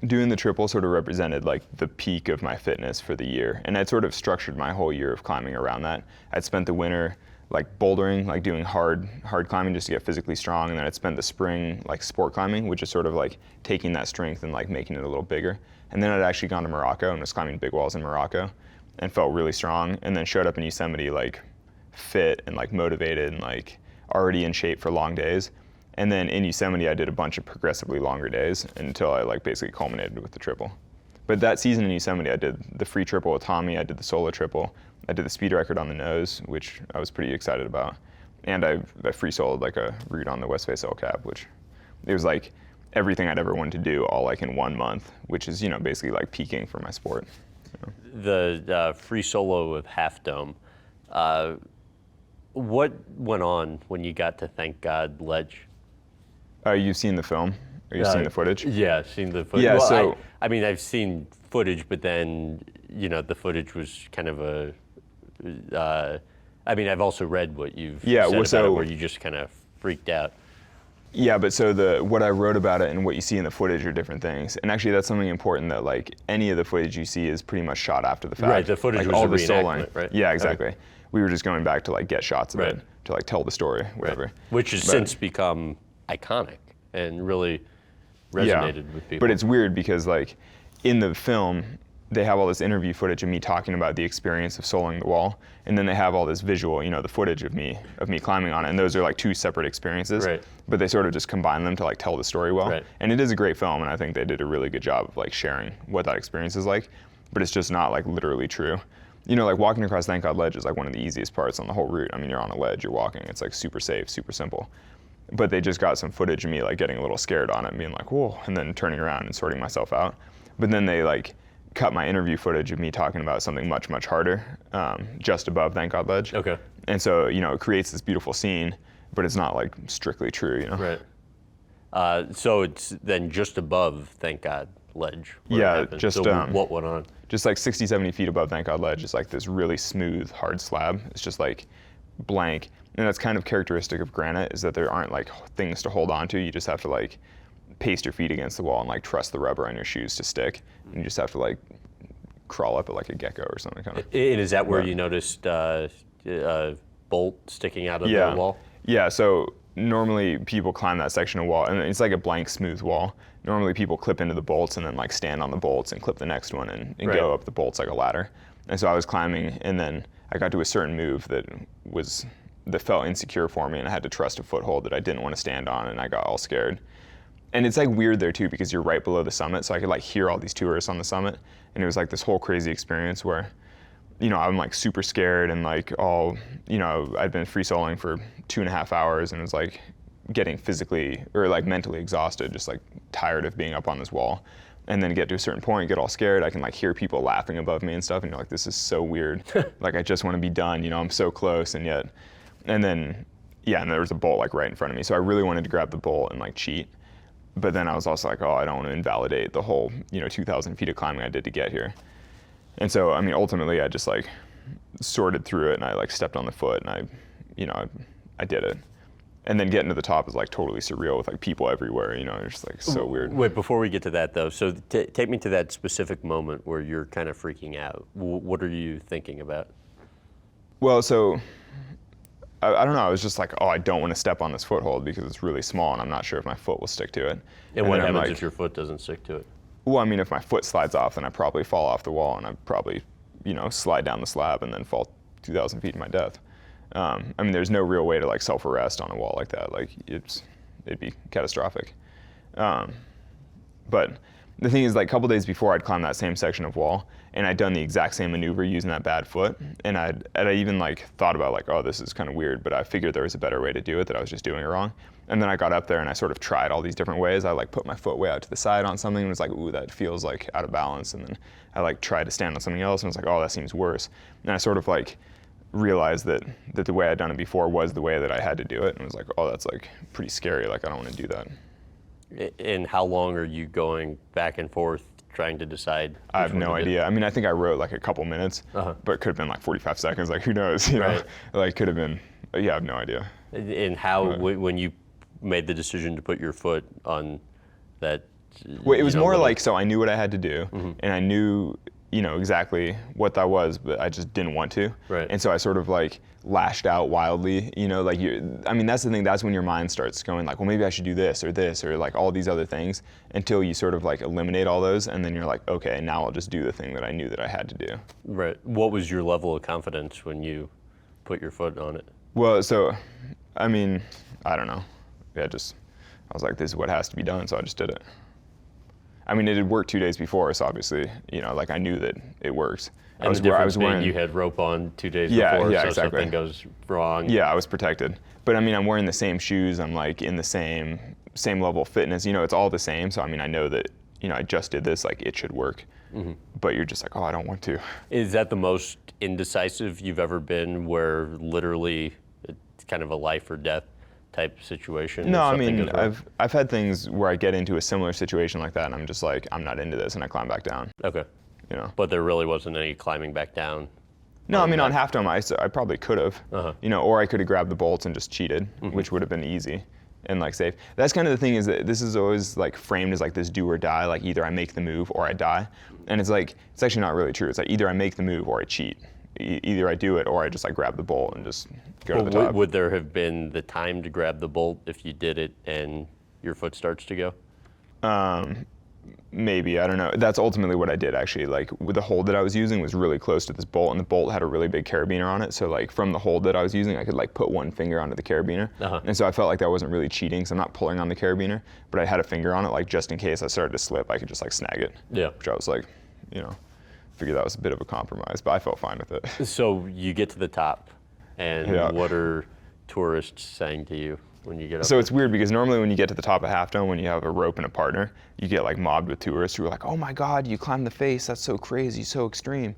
doing the triple sort of represented like the peak of my fitness for the year. And I'd sort of structured my whole year of climbing around that. I'd spent the winter like bouldering, like doing hard climbing just to get physically strong. And then I'd spent the spring like sport climbing, which is sort of like taking that strength and like making it a little bigger. And then I'd actually gone to Morocco and was climbing big walls in Morocco and felt really strong. And then showed up in Yosemite like fit and like motivated and like already in shape for long days. And then in Yosemite, I did a bunch of progressively longer days until I like basically culminated with the triple. But that season in Yosemite, I did the free triple with Tommy, I did the solo triple, I did the speed record on the nose, which I was pretty excited about. And I free soloed like a route on the West Face El Cap, which it was like everything I'd ever wanted to do all like in 1 month, which is, you know, basically like peaking for my sport. You know? The free solo of Half Dome, what went on when you got to Thank God Ledge? You've seen the film? Or you've seen the footage? Yeah, I've seen the footage. Yeah, well, so- I mean, I've seen footage, but then, you know, the footage was kind of a, I mean, I've also read what you've said well, about so- it, where you just kind of freaked out. Yeah, but so what I wrote about it and what you see in the footage are different things. And actually that's something important that like any of the footage you see is pretty much shot after the fact. Right, the footage like, was all a the reenactment, right? Yeah, exactly. We were just going back to like get shots of Right. it, to like tell the story, whatever. Which has since become iconic and really resonated with people. But it's weird because like in the film, they have all this interview footage of me talking about the experience of soloing the wall, and then they have all this visual, you know, the footage of me climbing on it, and those are like two separate experiences. Right. But they sort of just combine them to like tell the story well. Right. And it is a great film, and I think they did a really good job of like sharing what that experience is like. But it's just not like literally true. You know, like walking across Thank God Ledge is like one of the easiest parts on the whole route. I mean, you're on a ledge, you're walking, it's like super safe, super simple. But they just got some footage of me like getting a little scared on it, and being like, whoa, and then turning around and sorting myself out. But then they like cut my interview footage of me talking about something much, much harder, just above Thank God Ledge. Okay. And so, you know, it creates this beautiful scene, but it's not like strictly true, you know? Right. So it's then just above Thank God Ledge. where it Yeah, happened. just, So what went on? Just like 60, 70 feet above Thank God Ledge is like this really smooth, hard slab. It's just like blank. And that's kind of characteristic of granite, is that there aren't like things to hold on to. You just have to like paste your feet against the wall and like trust the rubber on your shoes to stick. And you just have to like crawl up it like a gecko or something kind of. And is that where Yeah. you noticed a bolt sticking out of Yeah. the wall? Yeah, so normally people climb that section of wall, and it's like a blank, smooth wall. Normally people clip into the bolts and then like stand on the bolts and clip the next one and Right. go up the bolts like a ladder. And so I was climbing, and then I got to a certain move that felt insecure for me, and I had to trust a foothold that I didn't want to stand on, and I got all scared. And it's like weird there too, because you're right below the summit, so I could like hear all these tourists on the summit, and it was like this whole crazy experience where, you know, I'm like super scared and like all, you know, I'd been free soloing for 2.5 hours and was like getting physically or like mentally exhausted, just like tired of being up on this wall. And then get to a certain point, get all scared, I can like hear people laughing above me and stuff, and you're like, this is so weird. Like I just want to be done, you know, I'm so close, and yet, and then, yeah, and there was a bolt like right in front of me, so I really wanted to grab the bolt and like cheat. but then I was also like, oh, I don't want to invalidate the whole, 2,000 feet of climbing I did to get here. And so, I mean, ultimately I just like sorted through it, and I like stepped on the foot, and I did it. And then getting to the top is like totally surreal with like people everywhere, it's just like so weird. Wait, before we get to that though, so take me to that specific moment where you're kind of freaking out. What are you thinking about? Well, so I don't know. I was just like, oh, I don't want to step on this foothold because it's really small, and I'm not sure if my foot will stick to it. And what happens if your foot doesn't stick to it? Well, I mean, if my foot slides off, then I probably fall off the wall, and I probably, slide down the slab and then fall 2,000 feet to my death. I mean, there's no real way to like self-arrest on a wall like that. Like it'd be catastrophic. But the thing is, like a couple days before, I'd climbed that same section of wall, and I'd done the exact same maneuver using that bad foot. And I even like thought about like, oh, this is kind of weird, but I figured there was a better way to do it, that I was just doing it wrong. And then I got up there and I sort of tried all these different ways. I like put my foot way out to the side on something and was like, ooh, that feels like out of balance. And then I like tried to stand on something else and was like, oh, that seems worse. And I sort of like realized that the way I'd done it before was the way that I had to do it, and was like, oh, that's like pretty scary. Like I don't want to do that. And how long are you going back and forth trying to decide? I have no idea. I mean, I think I wrote like a couple minutes, but it could have been like 45 seconds. Like who knows? Right. Like could have been. Yeah, I have no idea. And how when you made the decision to put your foot on that? Well, it was more like, so I knew what I had to do, and I knew exactly what that was, but I just didn't want to. Right. And so I sort of like lashed out wildly, like I mean, that's the thing, that's when your mind starts going like, well, maybe I should do this or like all these other things, until you sort of like eliminate all those, and then you're like, okay, now I'll just do the thing that I knew that I had to do. Right. What was your level of confidence when you put your foot on it? Well, so, I mean, I don't know. I was like, this is what has to be done, so I just did it. I mean, it had worked 2 days before, so obviously, like I knew that it worked. And the difference being you had rope on 2 days before, so exactly. something goes wrong. Yeah, I was protected. But I mean, I'm wearing the same shoes. I'm like in the same level of fitness. It's all the same. So I mean, I know that I just did this. Like it should work. But you're just like, oh, I don't want to. Is that the most indecisive you've ever been, where literally it's kind of a life or death type situation? No, I mean, I've had things where I get into a similar situation like that, and I'm just like, I'm not into this, and I climb back down. Okay. But there really wasn't any climbing back down. No, I mean, on Half Dome Ice, I probably could have, or I could have grabbed the bolts and just cheated, which would have been easy and like safe. That's kind of the thing, is that this is always like framed as like this do or die, like either I make the move or I die. And it's like, it's actually not really true. It's like either I make the move or I cheat. Either I do it or I just like grab the bolt and just go to the top. Would there have been the time to grab the bolt if you did it and your foot starts to go? Maybe, I don't know. That's ultimately what I did, actually. Like with the hold that I was using was really close to this bolt, and the bolt had a really big carabiner on it. So like from the hold that I was using, I could like put one finger onto the carabiner. And so I felt like that wasn't really cheating, so I'm not pulling on the carabiner, but I had a finger on it, like just in case I started to slip, I could just like snag it. Yeah. Which I was like, figured that was a bit of a compromise, but I felt fine with it. So you get to the top, and what are tourists saying to you when you get up So there? it's weird, because normally when you get to the top of Half Dome, when you have a rope and a partner, you get like mobbed with tourists who are like, oh my God, you climbed the face, that's so crazy, so extreme.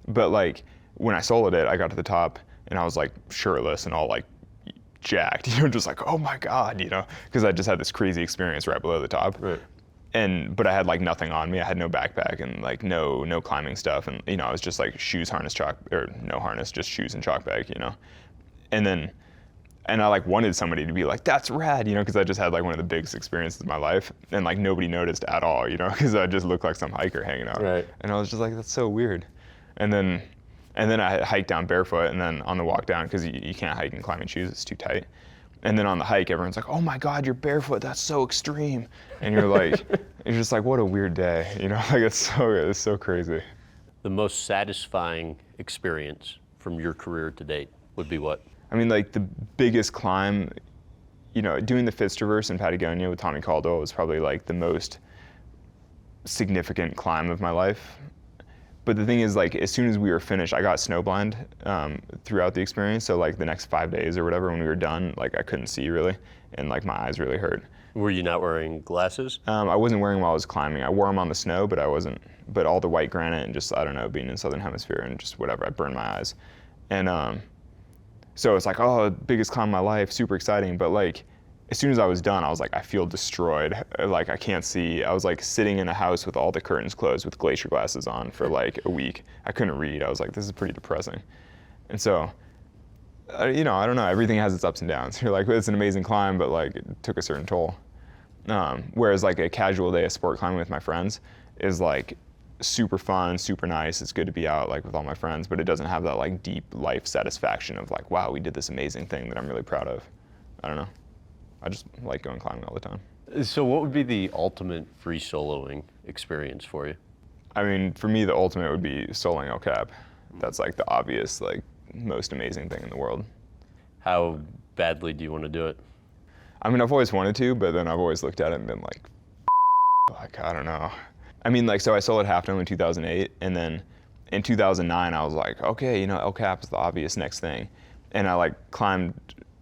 But like when I soloed it, I got to the top and I was like shirtless and all like jacked, just like, oh my God, because I just had this crazy experience right below the top. Right. But I had like nothing on me. I had no backpack and like no climbing stuff, and I was just like shoes, harness, chalk, or no harness, just shoes and chalk bag, And I like wanted somebody to be like, that's rad, because I just had like one of the biggest experiences of my life, and like nobody noticed at all, because I just looked like some hiker hanging out. Right. And I was just like, that's so weird. And then I hiked down barefoot, and then on the walk down, because you can't hike in climbing shoes, it's too tight. And then on the hike, everyone's like, oh my God, you're barefoot, that's so extreme. And you're like, you're just like, what a weird day, like it's so crazy. The most satisfying experience from your career to date would be what? I mean, like the biggest climb, doing the Fitztraverse in Patagonia with Tommy Caldwell was probably like the most significant climb of my life. But the thing is, like, as soon as we were finished, I got snowblind throughout the experience. So like the next 5 days or whatever, when we were done, like I couldn't see really, and like my eyes really hurt. Were you not wearing glasses? I wasn't wearing while I was climbing. I wore them on the snow, but I wasn't. But all the white granite and just, I don't know, being in Southern Hemisphere and just whatever, I burned my eyes. And so it's like, oh, biggest climb of my life, super exciting. But like, as soon as I was done, I was like, I feel destroyed. Like, I can't see. I was like sitting in a house with all the curtains closed with glacier glasses on for like a week. I couldn't read. I was like, this is pretty depressing. And so, you know, I don't know. Everything has its ups and downs. You're like, well, it's an amazing climb, but like, it took a certain toll. Whereas like a casual day of sport climbing with my friends is like super fun, super nice. It's good to be out like with all my friends, but it doesn't have that like deep life satisfaction of like, wow, we did this amazing thing that I'm really proud of. I don't know. I just like going climbing all the time. So what would be the ultimate free soloing experience for you? I mean, for me, the ultimate would be soloing El Cap. That's like the obvious, like most amazing thing in the world. How badly do you want to do it? I mean, I've always wanted to, but then I've always looked at it and been like, I don't know. I mean, like, so I soloed Half Dome in 2008, and then in 2009, I was like, okay, you know, El Cap is the obvious next thing. And I like climbed,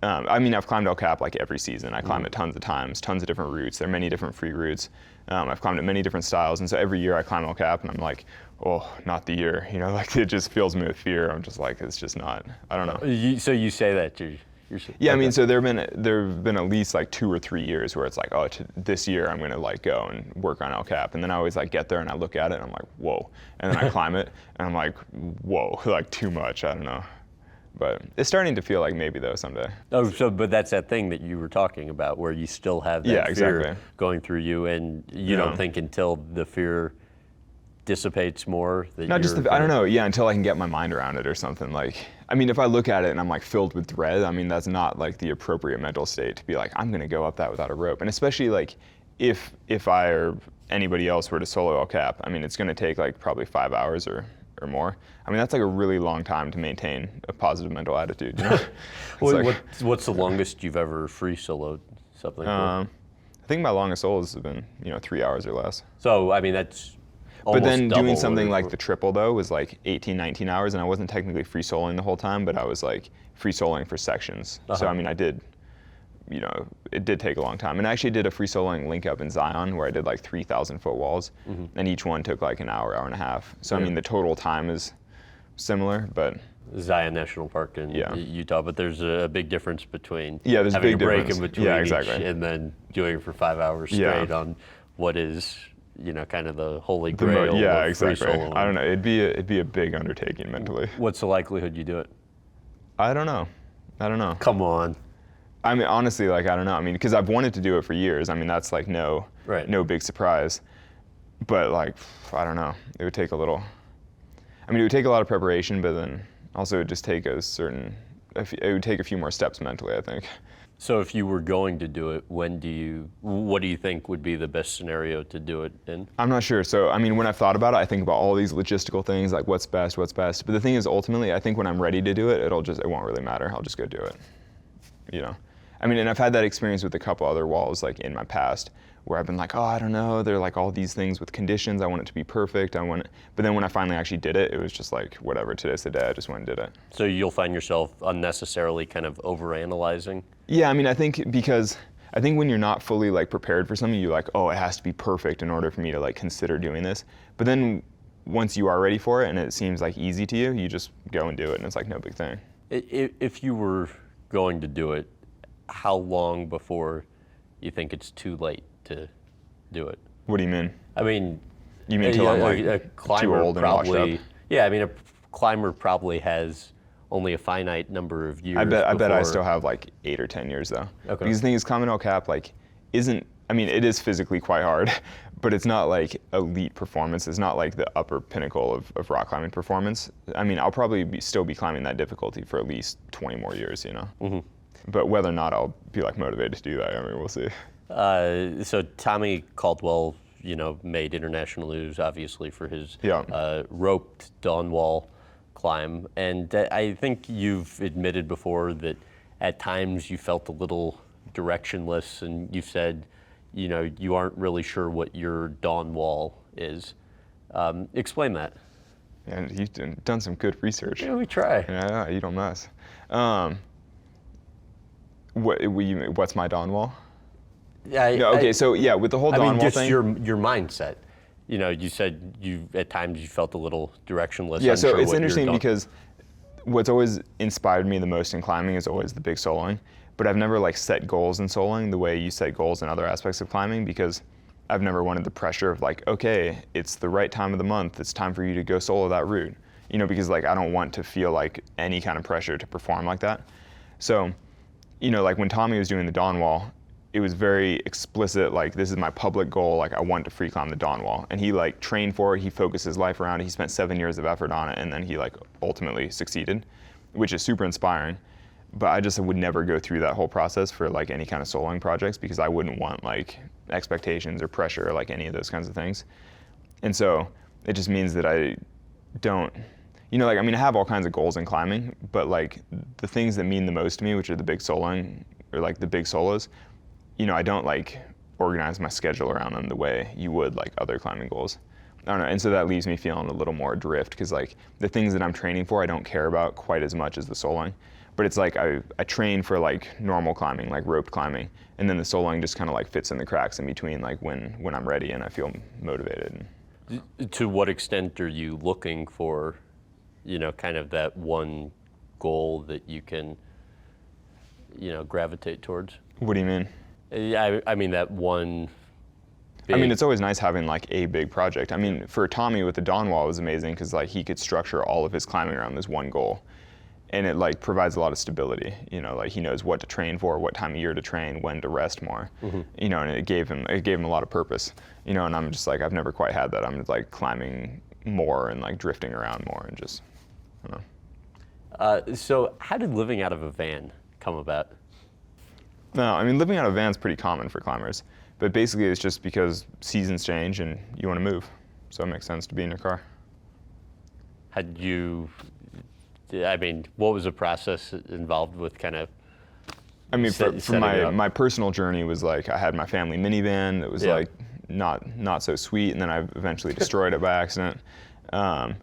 I mean, I've climbed El Cap like every season. I climb it tons of times, tons of different routes. There are many different free routes. I've climbed it many different styles, and so every year I climb El Cap, and I'm like, oh, not the year. You know, like it just fills me with fear. I'm just like, it's just not, I don't know. So you say that yeah, I mean, so there have been at least like 2 or 3 years where it's like, oh, this year I'm gonna like go and work on El Cap, and then I always like get there and I look at it and I'm like, whoa, and then I climb it and I'm like, whoa, like too much. I don't know, but it's starting to feel like maybe though someday. Oh, so but that's that thing that you were talking about where you still have that fear going through you, and you don't think until the fear dissipates more that not just I don't know, yeah, until I can get my mind around it or something. Like, I mean, if I look at it and I'm like filled with dread, I mean, that's not like the appropriate mental state to be like, I'm gonna go up that without a rope. And especially like if I or anybody else were to solo El Cap, I mean, it's gonna take like probably 5 hours or more. I mean, that's like a really long time to maintain a positive mental attitude, you know? What's the longest you've ever free soloed something? I think my longest solos have been, 3 hours or less. So, I mean, that's but then doing something like the triple though was like 18, 19 hours, and I wasn't technically free soloing the whole time, but I was like free soloing for sections. So I mean, I did, it did take a long time. And I actually did a free soloing link up in Zion where I did like 3,000 foot walls, and each one took like an hour, hour and a half. So I mean, the total time is similar, but Zion National Park in Utah, but there's a big difference between there's having a big a break difference. in between exactly. each and then doing it for 5 hours straight on what is kind of the holy grail of free soloing. I don't know. It'd be a big undertaking mentally. What's the likelihood you do it? I don't know. Come on. I mean, honestly, like, I don't know. I mean, because I've wanted to do it for years. I mean, that's like no big surprise. But like, I don't know. It would take a little. I mean, it would take a lot of preparation, but then also it would just take it would take a few more steps mentally, I think. So if you were going to do it, what do you think would be the best scenario to do it in? I'm not sure. So, I mean, when I've thought about it, I think about all these logistical things, like what's best. But the thing is, ultimately, I think when I'm ready to do it, it won't really matter. I'll just go do it, I mean, and I've had that experience with a couple other walls, like in my past, where I've been like, oh, I don't know, they're like all these things with conditions, I want it to be perfect, but then when I finally actually did it, it was just like, whatever, today's the day, I just went and did it. So you'll find yourself unnecessarily kind of overanalyzing? Yeah, I mean, I think when you're not fully like prepared for something, you're like, oh, it has to be perfect in order for me to like consider doing this. But then once you are ready for it and it seems like easy to you, you just go and do it, and it's like no big thing. If you were going to do it, how long before you think it's too late to do it? What do you mean? I mean, you mean till I'm like too old and washed up? Yeah, I mean, a climber probably has only a finite number of years. I bet I still have like 8 or 10 years though. Okay. Because the thing is, climbing El Cap like it is physically quite hard, but it's not like elite performance. It's not like the upper pinnacle of rock climbing performance. I mean, I'll probably still be climbing that difficulty for at least 20 more years, Mm-hmm. But whether or not I'll be like motivated to do that, I mean, we'll see. So Tommy Caldwell, made international news obviously for his roped dawn wall climb, and I think you've admitted before that at times you felt a little directionless, and you've said, you aren't really sure what your dawn wall is. Explain that. Yeah, you've done some good research. Yeah, we try. Yeah, you don't mess. What's my dawn wall? Yeah. So with the whole dawn wall just thing. your mindset. You said at times you felt a little directionless. Yeah, so it's interesting because what's always inspired me the most in climbing is always the big soloing. but I've never like set goals in soloing the way you set goals in other aspects of climbing, because I've never wanted the pressure of like, okay, it's the right time of the month, it's time for you to go solo that route. You know, because like I don't want to feel like any kind of pressure to perform like that. So, you know, like when Tommy was doing the Dawn Wall, it was very explicit, like this is my public goal, like I want to free climb the Dawn Wall. And he like trained for it, he focused his life around it, he spent 7 years of effort on it, and then he like ultimately succeeded, which is super inspiring. But I just would never go through that whole process for like any kind of soloing projects, because I wouldn't want like expectations or pressure or like any of those kinds of things. And so it just means that I don't, you know, like, I mean, I have all kinds of goals in climbing, but like the things that mean the most to me, which are the big soloing or like the big solos, you know, I don't like organize my schedule around them the way you would like other climbing goals. I don't know, and so that leaves me feeling a little more adrift, because like the things that I'm training for, I don't care about quite as much as the soloing. But it's like I train for like normal climbing, like roped climbing, and then the soloing just kind of like fits in the cracks in between, like when I'm ready and I feel motivated. To what extent are you looking for, you know, kind of that one goal that you can, you know, gravitate towards? What do you mean? I mean that one big... I mean, it's always nice having like a big project. I mean, for Tommy with the Dawn Wall, it was amazing because like he could structure all of his climbing around this one goal. And it like provides a lot of stability, you know, like he knows what to train for, what time of year to train, when to rest more, you know, and it gave him a lot of purpose, you know, and I'm just like, I've never quite had that. I'm just like climbing more and like drifting around more and just, I don't know. So how did living out of a van come about? No, I mean, living out of a van is pretty common for climbers, but basically it's just because seasons change and you want to move. So it makes sense to be in your car. Had you... I mean, what was the process involved with kind of? I mean, for my personal journey was like I had my family minivan that was like not so sweet, and then I eventually destroyed it by accident. And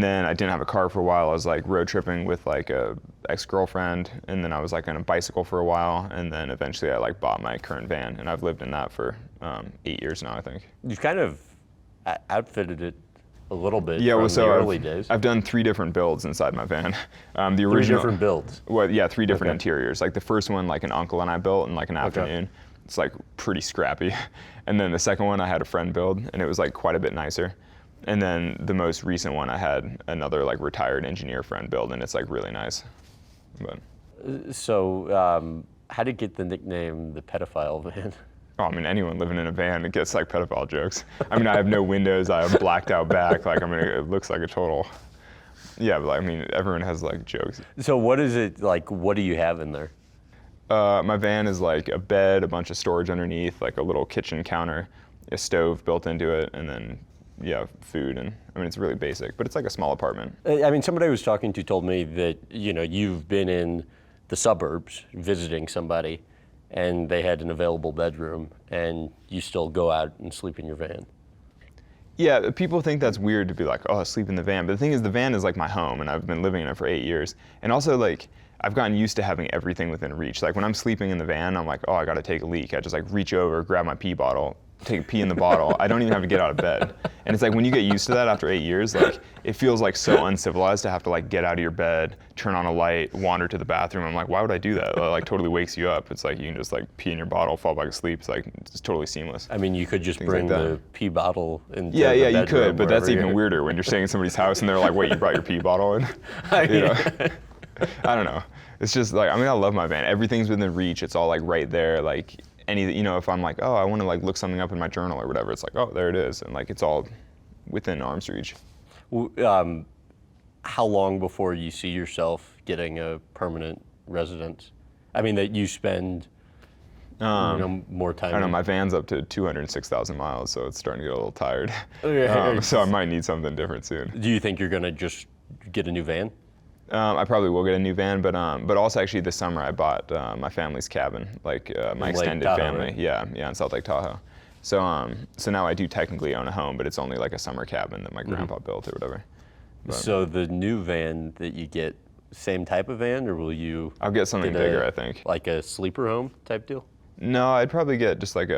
then I didn't have a car for a while. I was like road tripping with like a ex-girlfriend, and then I was like on a bicycle for a while, and then eventually I like bought my current van, and I've lived in that for 8 years now, I think. You've kind of outfitted it a little bit yeah, from well, so the early days. I've done 3 different builds inside my van. The original, 3 different builds? Well, yeah, 3 different interiors. Like the first one, like an uncle and I built in like an afternoon. It's like pretty scrappy. And then the second one I had a friend build, and it was like quite a bit nicer. And then the most recent one I had another like retired engineer friend build, and it's like really nice. But So how did you get the nickname the pedophile van? Oh, I mean, anyone living in a van that gets like pedophile jokes. I mean, I have no windows, I have blacked out back, like, I mean, it looks like a total, yeah, but I mean, everyone has like jokes. So what is it, like, what do you have in there? My van is like a bed, a bunch of storage underneath, like a little kitchen counter, a stove built into it, and then, yeah, food, and I mean, it's really basic, but it's like a small apartment. I mean, somebody I was talking to told me that, you know, you've been in the suburbs visiting somebody, and they had an available bedroom, and you still go out and sleep in your van. Yeah, people think that's weird to be like, oh, I sleep in the van. But the thing is, the van is like my home, and I've been living in it for 8 years. And also, like, I've gotten used to having everything within reach. Like, when I'm sleeping in the van, I'm like, oh, I gotta take a leak. I just like reach over, grab my pee bottle, take a pee in the bottle. I don't even have to get out of bed. And it's like, when you get used to that after 8 years, like, it feels like so uncivilized to have to like get out of your bed, turn on a light, wander to the bathroom. I'm like, why would I do that? It like totally wakes you up. It's like, you can just like pee in your bottle, fall back asleep. It's like, it's totally seamless. I mean, you could just bring like the pee bottle into yeah, the yeah, you bedroom, could, but that's even you're... weirder when you're staying in somebody's house and they're like, wait, you brought your pee bottle in? You know? I don't know. It's just like, I mean, I love my van. Everything's within reach. It's all like right there. Like any, you know, if I'm like, oh, I want to like look something up in my journal or whatever, it's like, oh, there it is. And like, it's all within arm's reach. How long before you see yourself getting a permanent residence? I mean, that you spend you know, more time. I don't know, my van's up to 206,000 miles, so it's starting to get a little tired. Okay. So I might need something different soon. Do you think you're gonna just get a new van? I probably will get a new van, but also actually this summer I bought my family's cabin, like my extended Tahoe, family. right? Yeah, in South Lake Tahoe. So so now I do technically own a home, but it's only like a summer cabin that my grandpa built or whatever. But So the new van that you get, same type of van, or will you? I'll get something bigger, I think. Like a sleeper home type deal? No, I'd probably get just like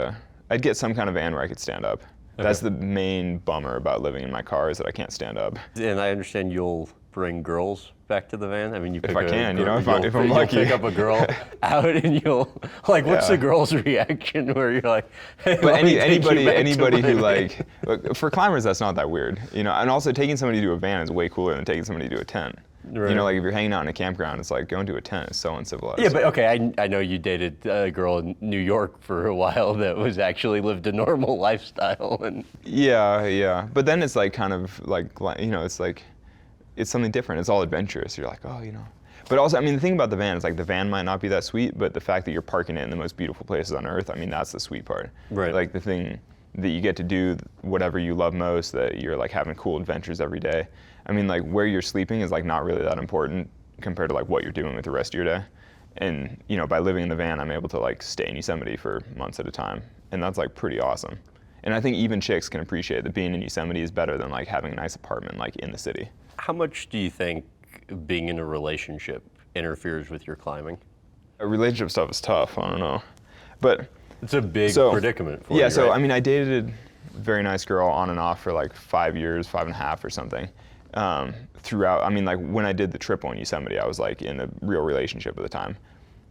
I'd get some kind of van where I could stand up. Okay. That's the main bummer about living in my car, is that I can't stand up. And I understand you'll bring girls back to the van? I mean, you pick If I can, you know, if you'll I'm lucky. pick up a girl out and you'll, like, what's Yeah. the girl's reaction where you're like, hey, But let me take you back to anybody my who van? like, look, for climbers, that's not that weird, you know. And also taking somebody to a van is way cooler than taking somebody to a tent. Right. You know, like if you're hanging out in a campground, it's like going to a tent is so uncivilized. Yeah, but okay, I know you dated a girl in New York for a while that was actually lived a normal lifestyle. And Yeah. But then it's like kind of like, you know, it's like, it's something different. It's all adventurous. You're like, oh, you know. But also, I mean, the thing about the van is like the van might not be that sweet, but the fact that you're parking it in the most beautiful places on earth, I mean, that's the sweet part. Right. Like the thing that you get to do whatever you love most, that you're like having cool adventures every day. I mean, like where you're sleeping is like not really that important compared to like what you're doing with the rest of your day. And, you know, by living in the van, I'm able to like stay in Yosemite for months at a time. And that's like pretty awesome. And I think even chicks can appreciate that being in Yosemite is better than like having a nice apartment like in the city. how much do you think being in a relationship interferes with your climbing? Relationship stuff is tough, I don't know. But It's a big predicament for yeah, you, so right? I mean, I dated a very nice girl on and off for like 5 years, 5.5 or something. Throughout, I mean, like when I did the triple in Yosemite, I was like in a real relationship at the time.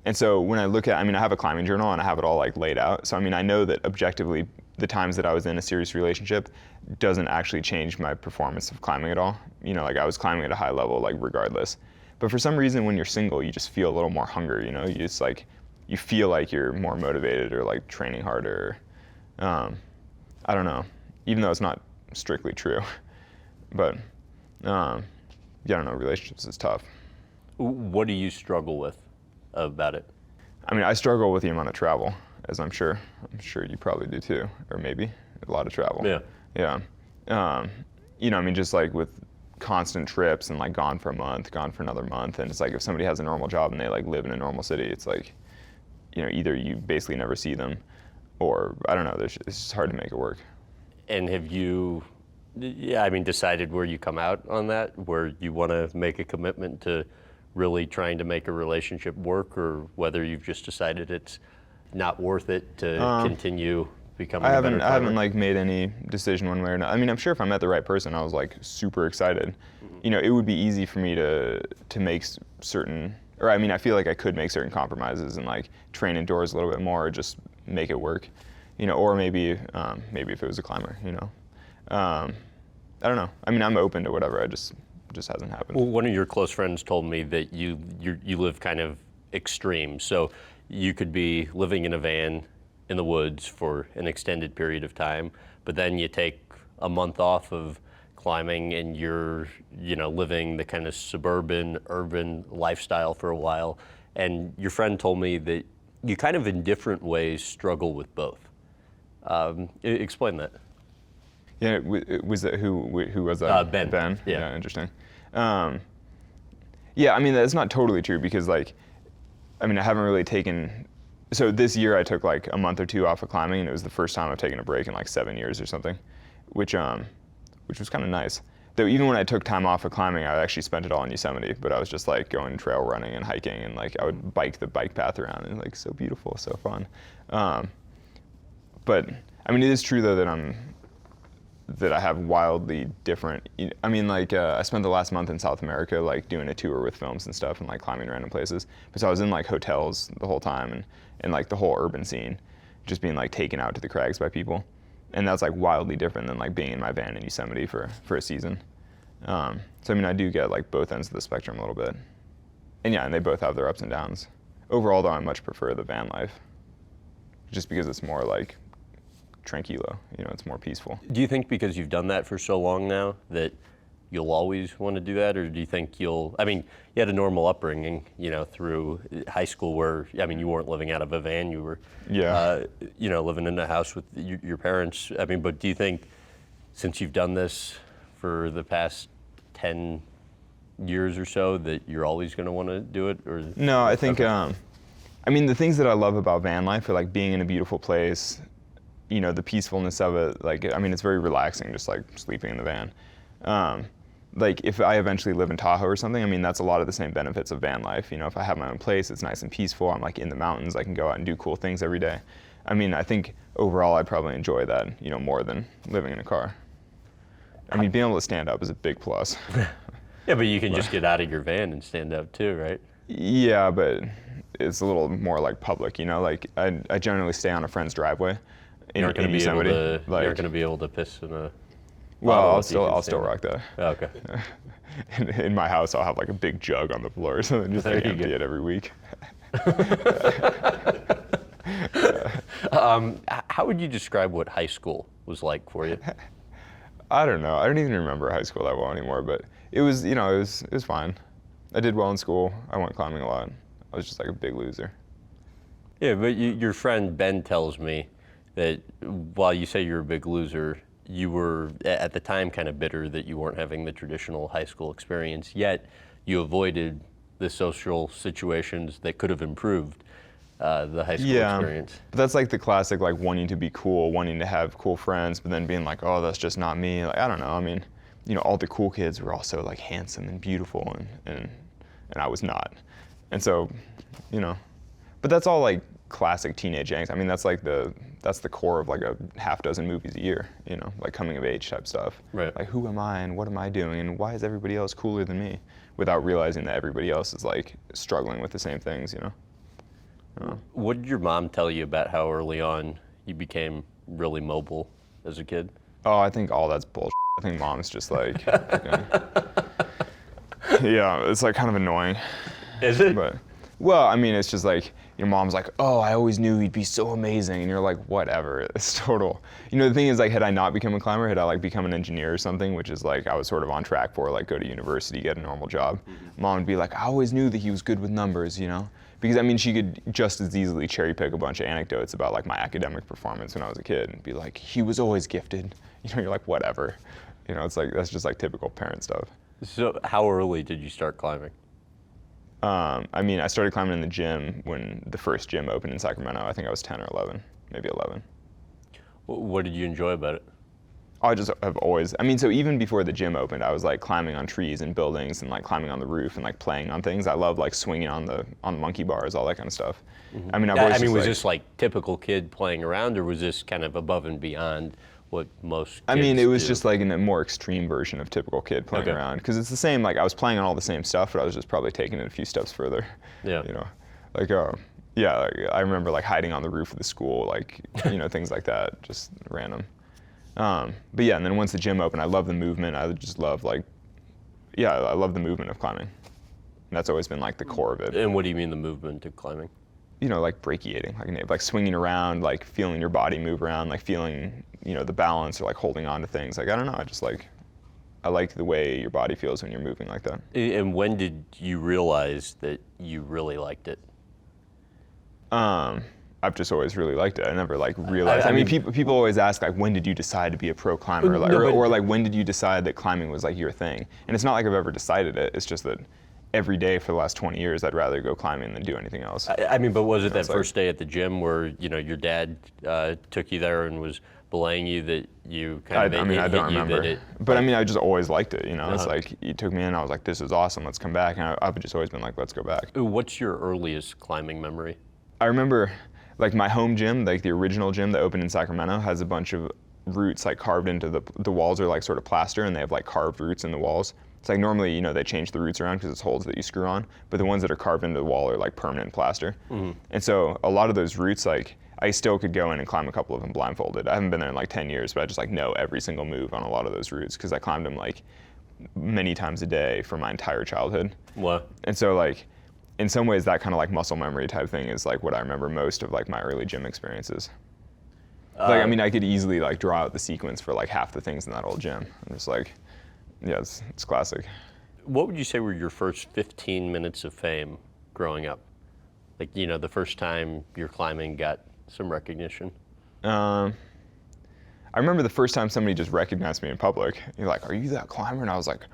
And so when I look at, I mean, I have a climbing journal and I have it all like laid out. So I mean, I know that objectively, the times that I was in a serious relationship doesn't actually change my performance of climbing at all. You know, like I was climbing at a high level, like regardless. But for some reason, when you're single, you just feel a little more hunger. You know, you just like, you feel like you're more motivated or like training harder. I don't know, even though it's not strictly true. But yeah, I don't know, relationships is tough. What do you struggle with about it? I mean, I struggle with the amount of travel, as I'm sure you probably do too, or maybe a lot of travel. Yeah. Yeah. You know, I mean, just like with constant trips and like gone for a month, gone for another month, and it's like if somebody has a normal job and they like live in a normal city, it's like, you know, either you basically never see them, or I don't know, it's just hard to make it work. And have you, yeah, I mean, decided where you come out on that, where you want to make a commitment to really trying to make a relationship work, or whether you've just decided it's not worth it to continue becoming a better climber? I haven't like made any decision one way or another. I mean, I'm sure if I met the right person, I was like super excited. You know, it would be easy for me to make certain, or I mean, I feel like I could make certain compromises and like train indoors a little bit more, or just make it work. You know, or maybe if it was a climber, you know. I don't know. I mean, I'm open to whatever. It just hasn't happened. Well, one of your close friends told me that you live kind of extreme. So you could be living in a van in the woods for an extended period of time, but then you take a month off of climbing and you're, you know, living the kind of suburban, urban lifestyle for a while. And your friend told me that you kind of in different ways struggle with both. Explain that. Yeah, was that who was that? Ben. Ben. Yeah. Interesting. Yeah, I mean that's not totally true because like, I mean I haven't really taken. So this year I took like a month or two off of climbing, and it was the first time I've taken a break in like 7 years or something, which was kind of nice. Though even when I took time off of climbing, I actually spent it all in Yosemite. But I was just like going trail running and hiking, and like I would bike the bike path around, and like so beautiful, so fun. But I mean, it is true though that I have wildly different. I mean, like I spent the last month in South America, like doing a tour with films and stuff, and like climbing random places. Because I was in like hotels the whole time, and like the whole urban scene, just being like taken out to the crags by people, and that's like wildly different than like being in my van in Yosemite for a season. So I mean, I do get like both ends of the spectrum a little bit, and yeah, and they both have their ups and downs. Overall, though, I much prefer the van life, just because it's more like tranquilo, you know, it's more peaceful. Do you think because you've done that for so long now that you'll always want to do that, or do you think I mean, you had a normal upbringing, you know, through high school where, I mean, you weren't living out of a van, you were, you know, living in a house with your parents. I mean, but do you think since you've done this for the past 10 years or so that you're always going to want to do it? Or no, I think, I mean, the things that I love about van life are like being in a beautiful place, you know, the peacefulness of it. Like, I mean, it's very relaxing, just like sleeping in the van. Like if I eventually live in Tahoe or something, I mean, that's a lot of the same benefits of van life. You know, if I have my own place, it's nice and peaceful. I'm like in the mountains, I can go out and do cool things every day. I mean, I think overall I'd probably enjoy that, you know, more than living in a car. I mean, being able to stand up is a big plus. Yeah, but you can just get out of your van and stand up too, right? Yeah, but it's a little more like public, you know. Like I generally stay on a friend's driveway in Yosemite. You aren't going to be able to piss in a. Well, I'll still rock that. Oh, okay. In my house, I'll have like a big jug on the floor, so then just like empty it every week. How would you describe what high school was like for you? I don't know. I don't even remember high school that well anymore, but it was, you know, it was fine. I did well in school. I went climbing a lot. I was just like a big loser. Yeah, but your friend Ben tells me that while you say you're a big loser, you were at the time kind of bitter that you weren't having the traditional high school experience, yet you avoided the social situations that could have improved the high school experience. But that's like the classic, like wanting to be cool, wanting to have cool friends, but then being like, oh, that's just not me. Like, I don't know. I mean, you know, all the cool kids were also like handsome and beautiful, and I was not. And so, you know, but that's all like classic teenage angst. I mean, that's the core of like a half dozen movies a year, you know, like coming of age type stuff. Right. Like, who am I and what am I doing and why is everybody else cooler than me? Without realizing that everybody else is like struggling with the same things, you know. What did your mom tell you about how early on you became really mobile as a kid? Oh, I think all that's bullshit. I think mom's just like, yeah, it's like kind of annoying. Is it? But, well, I mean, it's just like, your mom's like, oh, I always knew he'd be so amazing. And you're like, whatever, it's total. You know, the thing is, like, had I not become a climber, had I like become an engineer or something, which is like, I was sort of on track for, like, go to university, get a normal job. Mom would be like, I always knew that he was good with numbers, you know? Because, I mean, she could just as easily cherry pick a bunch of anecdotes about like my academic performance when I was a kid and be like, he was always gifted. You know, you're like, whatever. You know, it's like, that's just like typical parent stuff. So how early did you start climbing? I mean, I started climbing in the gym when the first gym opened in Sacramento. I think I was 10 or 11, maybe 11. What did you enjoy about it? I just have always, I mean, so even before the gym opened, I was like climbing on trees and buildings and like climbing on the roof and like playing on things. I love like swinging on the monkey bars, all that kind of stuff. Mm-hmm. I mean, I've always was this like typical kid playing around, or was this kind of above and beyond what most kids I mean, it was do? just like a more extreme version of typical kid playing around. Because it's the same, like I was playing on all the same stuff, but I was just probably taking it a few steps further. Yeah. You know, like, yeah, like, I remember like hiding on the roof of the school, like, you know, things like that, just random. But yeah, and then once the gym opened, I love the movement. I just love like, yeah, I love the movement of climbing. And that's always been like the core of it. And what do you mean the movement of climbing? You know, like brachiating, like swinging around, like feeling your body move around, like feeling, you know, the balance or like holding on to things. Like, I don't know, I like the way your body feels when you're moving like that. And when did you realize that you really liked it? I've just always really liked it. I never like realized. I mean, people always ask like, when did you decide to be a pro climber? Like, or like, when did you decide that climbing was like your thing? And it's not like I've ever decided it. It's just that every day for the last 20 years, I'd rather go climbing than do anything else. I mean, but was it that first day at the gym where, you know, your dad took you there and was belaying you that you kind of I don't remember. But I mean, I just always liked it, you know? It's like, he took me in, I was like, this is awesome, let's come back. And I've just always been like, let's go back. What's your earliest climbing memory? I remember, like my home gym, like the original gym that opened in Sacramento, has a bunch of roots like carved into the walls are like sort of plaster, and they have like carved roots in the walls. It's like normally, you know, they change the roots around because it's holes that you screw on, but the ones that are carved into the wall are like permanent plaster. Mm-hmm. And so a lot of those roots, like I still could go in and climb a couple of them blindfolded. I haven't been there in like 10 years, but I just like know every single move on a lot of those roots because I climbed them like many times a day for my entire childhood. What? And so like, in some ways, that kind of like muscle memory type thing is like what I remember most of like my early gym experiences. Like, I mean, I could easily like draw out the sequence for like half the things in that old gym. I'm just like, yeah, it's classic. What would you say were your first 15 minutes of fame growing up? Like, you know, the first time your climbing got some recognition? I remember the first time somebody just recognized me in public. You're like, are you that climber? And I was like,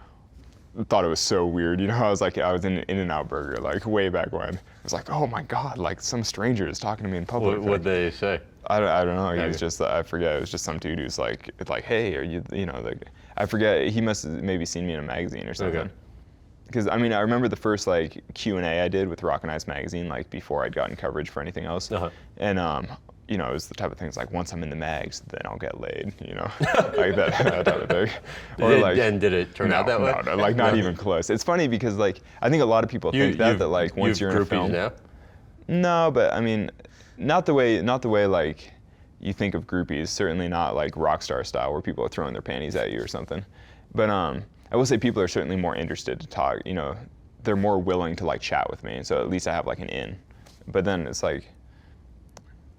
thought it was so weird, you know. I was in In-N-Out Burger, like way back when. I was like, oh my God, like some stranger is talking to me in public. What'd they say? I don't know. He was just, I forget. It was just some dude who's like, hey, are you, you know, like, I forget. He must have maybe seen me in a magazine or something. Okay. Because I mean, I remember the first like Q&A I did with Rock and Ice magazine, like before I'd gotten coverage for anything else. Uh-huh. And you know, it was the type of things like, once I'm in the mags, then I'll get laid, you know, like that type of thing. Or like, and did it turn out that way? No, like not even close. It's funny because like, I think a lot of people think that like once you're in a film. Now? No, but I mean, not the way like you think of groupies, certainly not like rock star style where people are throwing their panties at you or something. But I will say people are certainly more interested to talk, you know, they're more willing to like chat with me, so at least I have like an in. But then it's like,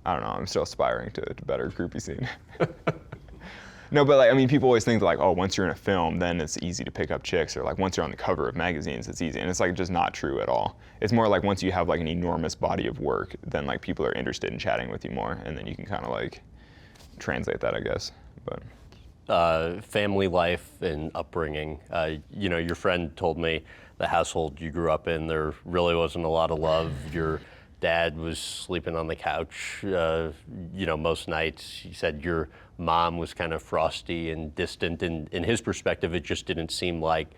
I don't know, I'm still aspiring to a better groupie scene. No, but like, I mean, people always think that like, oh, once you're in a film, then it's easy to pick up chicks, or like once you're on the cover of magazines, it's easy. And it's like just not true at all. It's more like once you have like an enormous body of work, then like people are interested in chatting with you more, and then you can kind of like translate that, I guess. But family life and upbringing. You know, your friend told me the household you grew up in, there really wasn't a lot of love. Your dad was sleeping on the couch, you know, most nights. He said your mom was kind of frosty and distant, and in his perspective, it just didn't seem like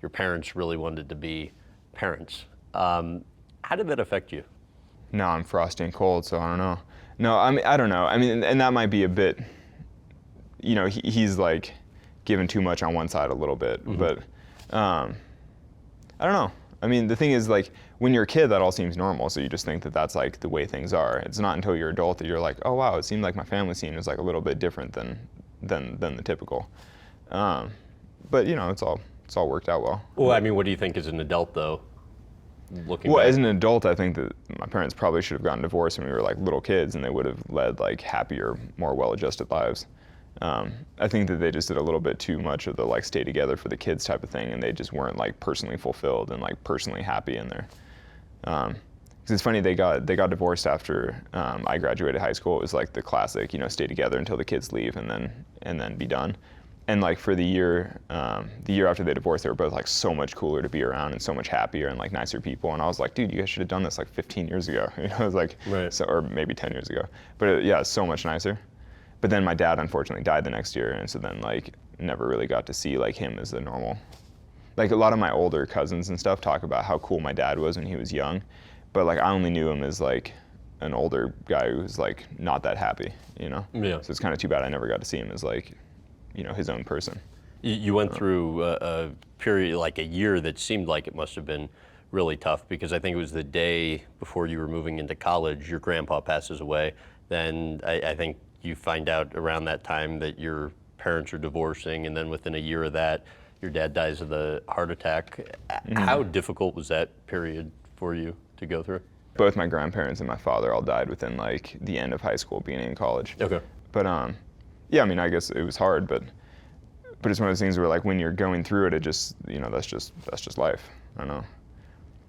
your parents really wanted to be parents. How did that affect you? No, I'm frosty and cold, so I don't know. No, I mean, I don't know. I mean, and that might be a bit, you know, he's like given too much on one side a little bit, but I don't know. I mean, the thing is, like, when you're a kid, that all seems normal, so you just think that that's, like, the way things are. It's not until you're adult that you're like, oh, wow, it seemed like my family scene was, like, a little bit different than the typical. But, you know, it's all worked out well. Well, I mean, what do you think as an adult, though, looking Well, back? as an adult, I think that my parents probably should have gotten divorced when we were, like, little kids, and they would have led, like, happier, more well-adjusted lives. I think that they just did a little bit too much of the like stay together for the kids type of thing, and they just weren't like personally fulfilled and like personally happy in there. Because it's funny, they got divorced after I graduated high school. It was like the classic, you know, stay together until the kids leave and then be done. And like for the year after they divorced, they were both like so much cooler to be around and so much happier and like nicer people. And I was like, dude, you guys should have done this like 15 years ago. You know, it was like, right. So, or maybe 10 years ago. But yeah, it's so much nicer. But then my dad unfortunately died the next year, and so then like never really got to see like him as the normal. Like a lot of my older cousins and stuff talk about how cool my dad was when he was young, but like I only knew him as like an older guy who was like not that happy, you know? Yeah. So it's kind of too bad I never got to see him as like, you know, his own person. You went through a period, like a year that seemed like it must have been really tough, because I think it was the day before you were moving into college, your grandpa passes away. Then I think you find out around that time that your parents are divorcing, and then within a year of that, your dad dies of a heart attack. How difficult was that period for you to go through? Both my grandparents and my father all died within like the end of high school, beginning of college. Okay. But yeah, I mean, I guess it was hard, but it's one of those things where like when you're going through it, it just, you know, that's just life. I don't know.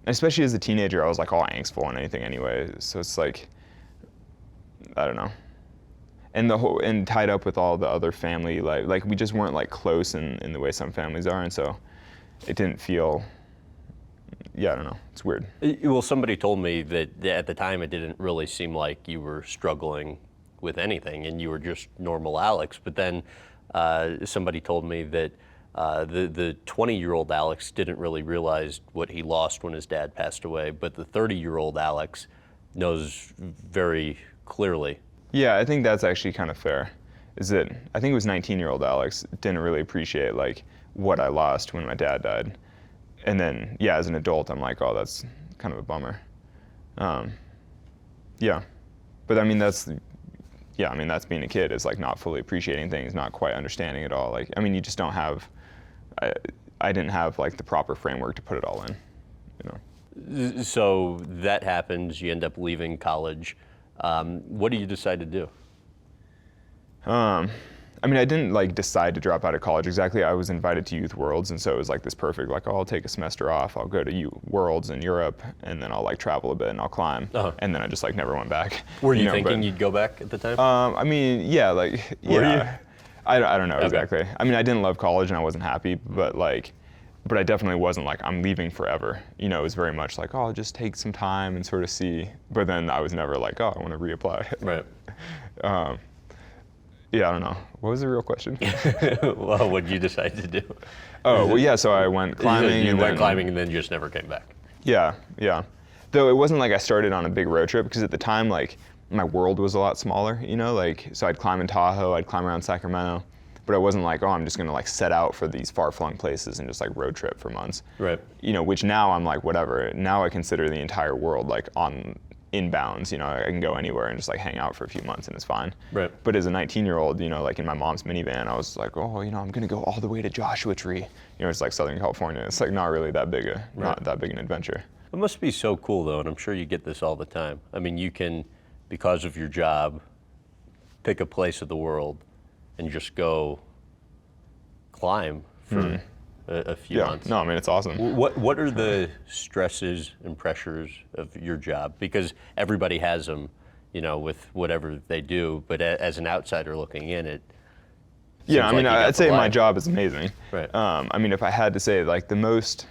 Especially as a teenager, I was like all angstful and anything anyway. So it's like, I don't know. And tied up with all the other family, like we just weren't like close in the way some families are, and so it didn't feel, yeah, I don't know, it's weird. Well, somebody told me that at the time it didn't really seem like you were struggling with anything and you were just normal Alex, but then somebody told me that the 20-year-old Alex didn't really realize what he lost when his dad passed away, but the 30-year-old Alex knows very clearly. Yeah, I think that's actually kind of fair. Is that I think it was 19-year-old Alex didn't really appreciate like what I lost when my dad died, and then yeah, as an adult, I'm like, oh, that's kind of a bummer. Yeah, but I mean that's being a kid, is like not fully appreciating things, not quite understanding it all. Like I mean, you just don't have. I didn't have like the proper framework to put it all in, you know. So that happens. You end up leaving college. What do you decide to do? I mean, I didn't like decide to drop out of college exactly. I was invited to Youth Worlds, and so it was like this perfect, like, oh, I'll take a semester off, I'll go to Worlds in Europe, and then I'll like travel a bit and I'll climb. And then I just like never went back. Were you thinking you'd go back at the time? I mean, yeah, like, Were you? I don't know exactly. I mean, I didn't love college and I wasn't happy, but I definitely wasn't like, I'm leaving forever. You know, it was very much like, oh, I'll just take some time and sort of see. But then I was never like, oh, I want to reapply. Right. Yeah, I don't know. What was the real question? Well, what did you decide to do? Oh, well, yeah, so I went climbing. You went climbing and then you just never came back. Yeah. Though it wasn't like I started on a big road trip, because at the time, like, my world was a lot smaller, you know, like, so I'd climb in Tahoe, I'd climb around Sacramento, but I wasn't like, oh, I'm just gonna like set out for these far-flung places and just like road trip for months. Right. You know, which now I'm like, whatever. Now I consider the entire world like on inbounds, you know, I can go anywhere and just like hang out for a few months and it's fine. Right. But as a 19-year-old, you know, like in my mom's minivan, I was like, oh, you know, I'm gonna go all the way to Joshua Tree. You know, it's like Southern California. It's like not really that big not that big an adventure. It must be so cool though, and I'm sure you get this all the time. I mean, you can, because of your job, pick a place of the world and just go climb for a few months. No, I mean, it's awesome. What are the stresses and pressures of your job? Because everybody has them, you know, with whatever they do, but as an outsider looking in, it Yeah, I mean, like I'd say my job is amazing. Right. I mean, if I had to say, like, the most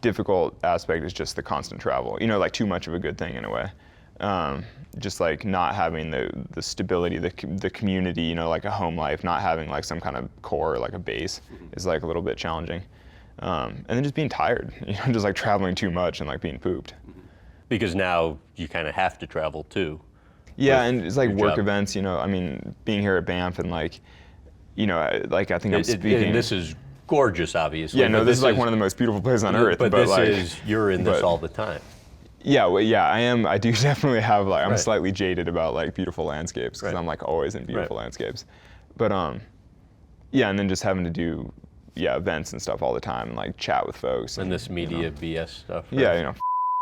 difficult aspect is just the constant travel. You know, like too much of a good thing in a way. Just like not having the stability, the community, you know, like a home life, not having like some kind of core, like a base is like a little bit challenging. And then just being tired, you know, just like traveling too much and like being pooped. Because now you kind of have to travel too. Yeah, and it's like work job. events, you know, I mean, being here at Banff and like, you know, like I think I'm speaking. And this is gorgeous, obviously. Yeah, no, this is like one of the most beautiful places on earth. But this like, is, you're in this all the time. Yeah, well, yeah, I am. I do definitely have like, I'm Right. slightly jaded about like beautiful landscapes because Right. I'm like always in beautiful Right. landscapes. But yeah, and then just having to do events and stuff all the time and like chat with folks. And this media you know. BS stuff. Right? Yeah, you know,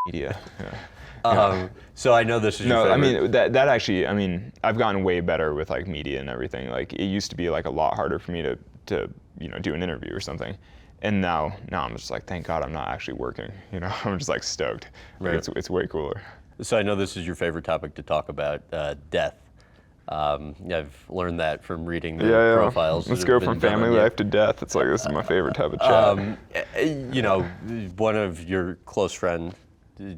media. Yeah. So I know this is your No, favorite. I mean that actually, I mean, I've gotten way better with like media and everything. Like it used to be like a lot harder for me to you know do an interview or something, and now I'm just like, thank God I'm not actually working. You know, I'm just like stoked. Like, Right. it's way cooler. So I know this is your favorite topic to talk about, death. I've learned that from reading the profiles. Let's that go have from been done on family you. life to death. It's like this is my favorite type of chat. You know, one of your close friends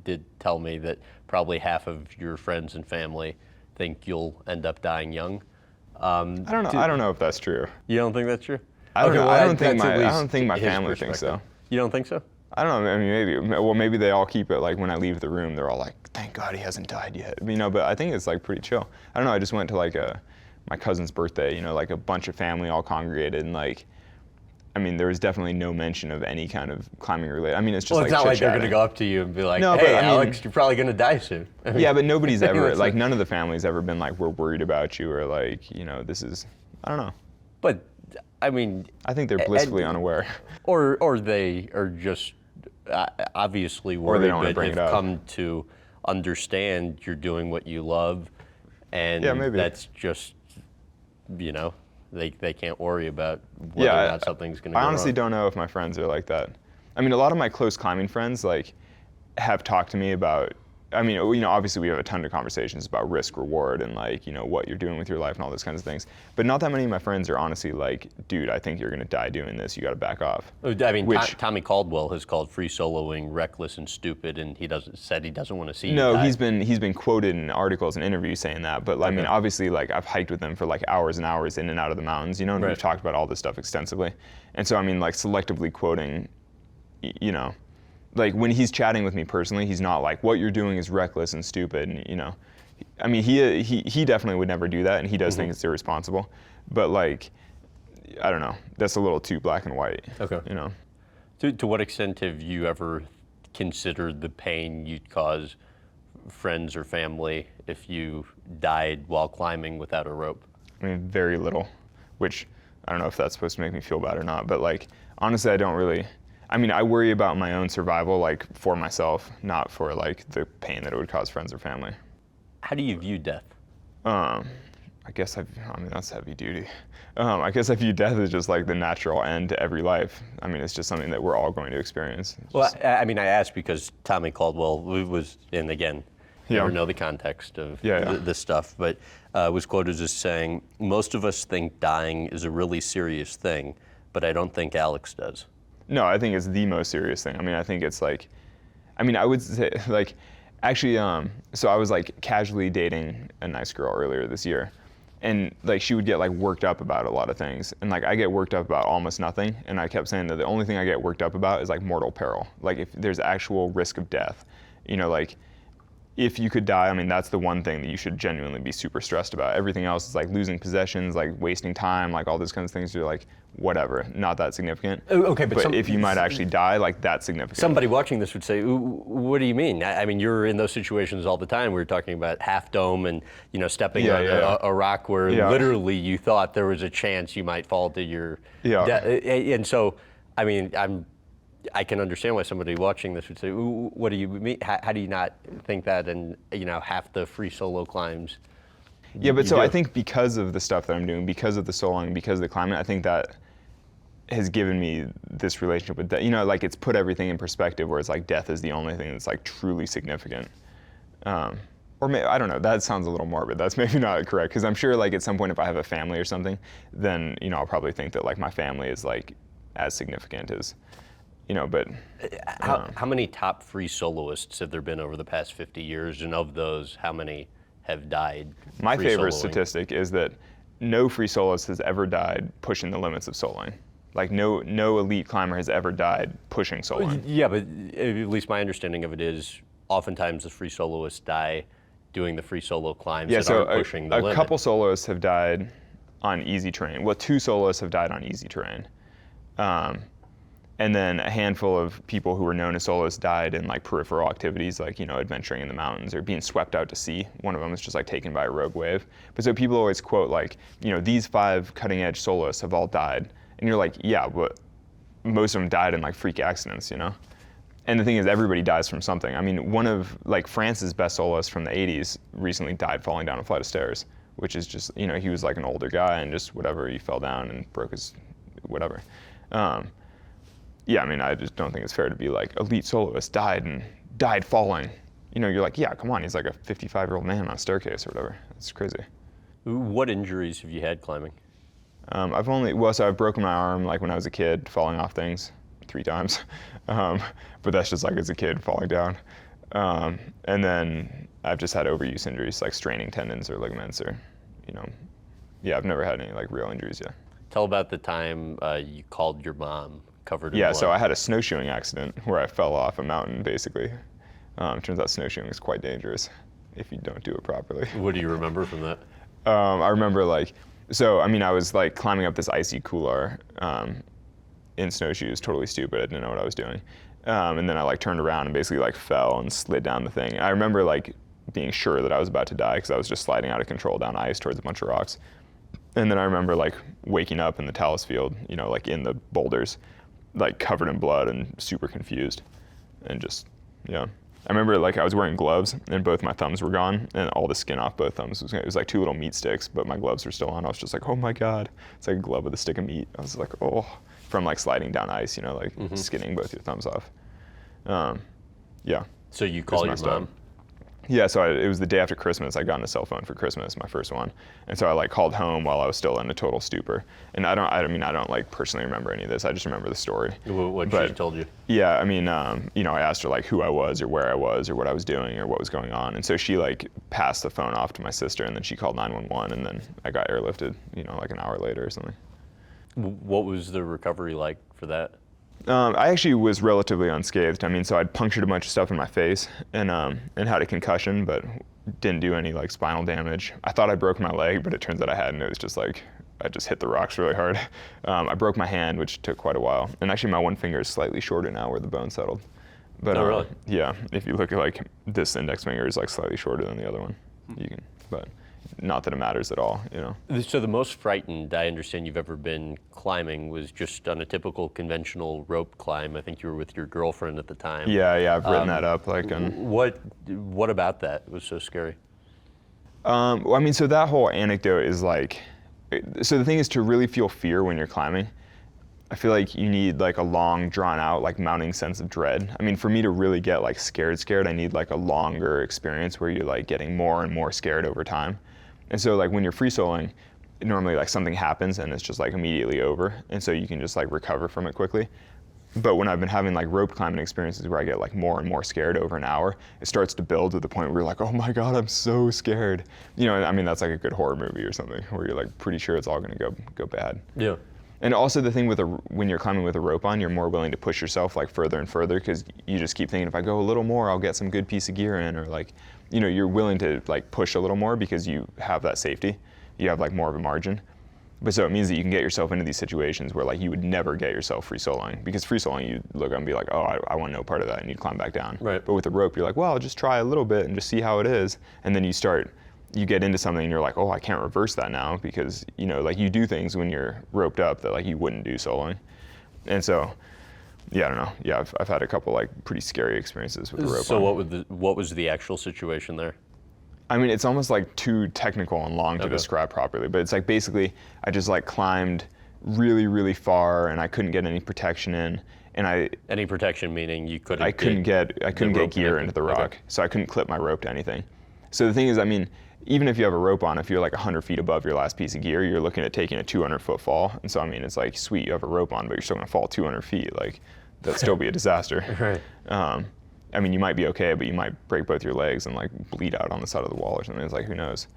did tell me that probably half of your friends and family think you'll end up dying young. I don't know. I don't know if that's true. You don't think that's true? I don't know. I don't think that's at my least family his thinks so. perspective. You don't think so? I don't know. I mean, maybe. Well, maybe they all keep it like when I leave the room, they're all like, "Thank God he hasn't died yet." You know, but I think it's like pretty chill. I don't know. I just went to like my cousin's birthday. You know, like a bunch of family all congregated, and like, I mean, there was definitely no mention of any kind of climbing related. I mean, it's just Well, like it's not like they're chit-chatting. going to go up to you and be like, No, "Hey, but I mean- Alex, you're probably going to die soon." I mean, Yeah, but nobody's ever That's like it. none of the families ever been like, "We're worried about you," or like, you know, this is. I don't know. But I mean, I think they're blissfully unaware. or they are just obviously worried, they don't wanna but bring it have up. come to understand you're doing what you love, and Yeah, maybe. that's just, you know, they can't worry about whether or not something's going to go I honestly wrong. don't know if my friends are like that. I mean, a lot of my close climbing friends like have talked to me about. I mean, you know, obviously we have a ton of conversations about risk, reward, and like, you know, what you're doing with your life and all those kinds of things. But not that many of my friends are honestly like, dude, I think you're gonna die doing this. You got to back off. I mean, Which- Tommy Caldwell has called free soloing reckless and stupid, and he said he doesn't want to see you No, die. he's been quoted in articles and interviews saying that. But I mean, Okay. obviously, like I've hiked with them for like hours and hours in and out of the mountains. You know, and Right. we've talked about all this stuff extensively. And so I mean, like selectively quoting, you know. Like when he's chatting with me personally, he's not like, what you're doing is reckless and stupid, and you know, I mean, he definitely would never do that, and he does think it's irresponsible. But like, I don't know, that's a little too black and white. Okay. You know. To what extent have you ever considered the pain you'd cause friends or family if you died while climbing without a rope? I mean, very little, which I don't know if that's supposed to make me feel bad or not, but like, honestly, I don't really. I mean, I worry about my own survival, like for myself, not for like the pain that it would cause friends or family. How do you view death? I guess I mean, that's heavy duty. I guess I view death as just like the natural end to every life. I mean, it's just something that we're all going to experience. It's Well, just- I mean, I asked because Tommy Caldwell was, and again, you Yeah. never know the context of Yeah. this stuff, but was quoted as saying, "Most of us think dying is a really serious thing, but I don't think Alex does." No, I think it's the most serious thing. I mean, I think it's like, I mean, I would say like, actually, so I was like casually dating a nice girl earlier this year, and like she would get like worked up about a lot of things, and like I get worked up about almost nothing, and I kept saying that the only thing I get worked up about is like mortal peril, like if there's actual risk of death, you know, like if you could die, I mean, that's the one thing that you should genuinely be super stressed about. Everything else is like losing possessions, like wasting time, like all those kinds of things. You're like, whatever, not that significant. Okay, but if you might actually die, like that's significant. Somebody watching this would say, what do you mean? I mean, you're in those situations all the time. We were talking about Half Dome and, you know, stepping on a rock where literally you thought there was a chance you might fall to your death. And so, I mean, I can understand why somebody watching this would say, what do you mean? How do you not think that? And, you know, half the free solo climbs. Yeah, but so I think because of the stuff that I'm doing, because of the soloing, because of the climbing, I think that has given me this relationship with death. You know, like it's put everything in perspective where it's like death is the only thing that's like truly significant. Or maybe, I don't know, that sounds a little morbid. That's maybe not correct, because I'm sure like at some point if I have a family or something, then, you know, I'll probably think that like my family is like as significant as, you know, but. How many top free soloists have there been over the past 50 years? And of those, how many have died? My favorite statistic is that no free soloist has ever died pushing the limits of soloing. Like no elite climber has ever died pushing soloing. Yeah, but at least my understanding of it is oftentimes the free soloists die doing the free solo climbs that aren't pushing the limit. A couple soloists have died on easy terrain. Well, 2 soloists have died on easy terrain. And then a handful of people who were known as soloists died in like peripheral activities, like, you know, adventuring in the mountains or being swept out to sea. One of them was just like taken by a rogue wave. But so people always quote like, you know, these 5 cutting edge soloists have all died. And you're like, yeah, but most of them died in like freak accidents, you know? And the thing is, everybody dies from something. I mean, one of like France's best soloists from the 80s recently died falling down a flight of stairs, which is just, you know, he was like an older guy and just whatever, he fell down and broke his whatever. Yeah, I mean, I just don't think it's fair to be like, elite soloist died falling. You know, you're like, yeah, come on, he's like a 55-year-old man on a staircase or whatever. It's crazy. What injuries have you had climbing? So I've broken my arm like when I was a kid, falling off things 3 times. But that's just like as a kid falling down. And then I've just had overuse injuries, like straining tendons or ligaments or, you know, yeah, I've never had any like real injuries yet. Tell about the time you called your mom covered in blood. So I had a snowshoeing accident where I fell off a mountain basically. Turns out snowshoeing is quite dangerous if you don't do it properly. What do you remember from that? I remember like, so I mean, I was like climbing up this icy couloir in snowshoes, totally stupid. I didn't know what I was doing. And then I like turned around and basically like fell and slid down the thing. And I remember like being sure that I was about to die because I was just sliding out of control down ice towards a bunch of rocks. And then I remember like waking up in the talus field, you know, like in the boulders, like covered in blood and super confused. And just, yeah. I remember like I was wearing gloves and both my thumbs were gone and all the skin off both thumbs. It was like 2 little meat sticks, but my gloves were still on. I was just like, oh my God. It's like a glove with a stick of meat. I was like, oh, from like sliding down ice, you know, like skinning both your thumbs off. Yeah. So you call your mom? Yeah, so it was the day after Christmas. I got a cell phone for Christmas, my first one. And so I like called home while I was still in a total stupor. And I don't like personally remember any of this. I just remember the story. What she told you? Yeah, I mean, you know, I asked her like who I was or where I was or what I was doing or what was going on. And so she like passed the phone off to my sister and then she called 911 and then I got airlifted, you know, like an hour later or something. What was the recovery like for that? I actually was relatively unscathed. I mean, so I'd punctured a bunch of stuff in my face and had a concussion, but didn't do any like spinal damage. I thought I broke my leg, but it turns out I hadn't. It was just like, I just hit the rocks really hard. I broke my hand, which took quite a while. And actually my one finger is slightly shorter now where the bone settled. But really? Yeah, if you look at like this index finger is like slightly shorter than the other one. But not that it matters at all, you know. So the most frightened I understand you've ever been climbing was just on a typical conventional rope climb. I think you were with your girlfriend at the time. Yeah, I've written that up. Like, what about that was so scary? Well, I mean, so that whole anecdote is like, so the thing is to really feel fear when you're climbing, I feel like you need like a long, drawn out, like mounting sense of dread. I mean, for me to really get like scared, I need like a longer experience where you're like getting more and more scared over time. And so like when you're free soloing, normally like something happens and it's just like immediately over. And so you can just like recover from it quickly. But when I've been having like rope climbing experiences where I get like more and more scared over an hour, it starts to build to the point where you're like, oh my God, I'm so scared. You know, I mean, that's like a good horror movie or something where you're like pretty sure it's all gonna go bad. Yeah. And also the thing with when you're climbing with a rope on, you're more willing to push yourself like further and further because you just keep thinking if I go a little more, I'll get some good piece of gear in, or like, you know, you're willing to like push a little more because you have that safety. You have like more of a margin. But so it means that you can get yourself into these situations where like you would never get yourself free soloing, because free soloing you look up and be like, oh, I want no part of that, and you'd climb back down. Right. But with the rope, you're like, well, I'll just try a little bit and just see how it is, and then you get into something and you're like, oh, I can't reverse that now, because you know, like you do things when you're roped up that like you wouldn't do soloing. And so, yeah, I don't know. Yeah, I've had a couple like pretty scary experiences with the rope. So what was the actual situation there? I mean, it's almost like too technical and long to describe properly, but it's like basically I just like climbed really, really far and I couldn't get any protection in, and Any protection meaning you couldn't. I couldn't get gear into the rock, so I couldn't clip my rope to anything. So the thing is, I mean, even if you have a rope on, if you're like 100 feet above your last piece of gear, you're looking at taking a 200-foot fall, and so I mean, it's like sweet, you have a rope on, but you're still gonna fall 200 feet. Like that'd still be a disaster. Right. I mean, you might be okay, but you might break both your legs and like bleed out on the side of the wall or something. It's like, who knows?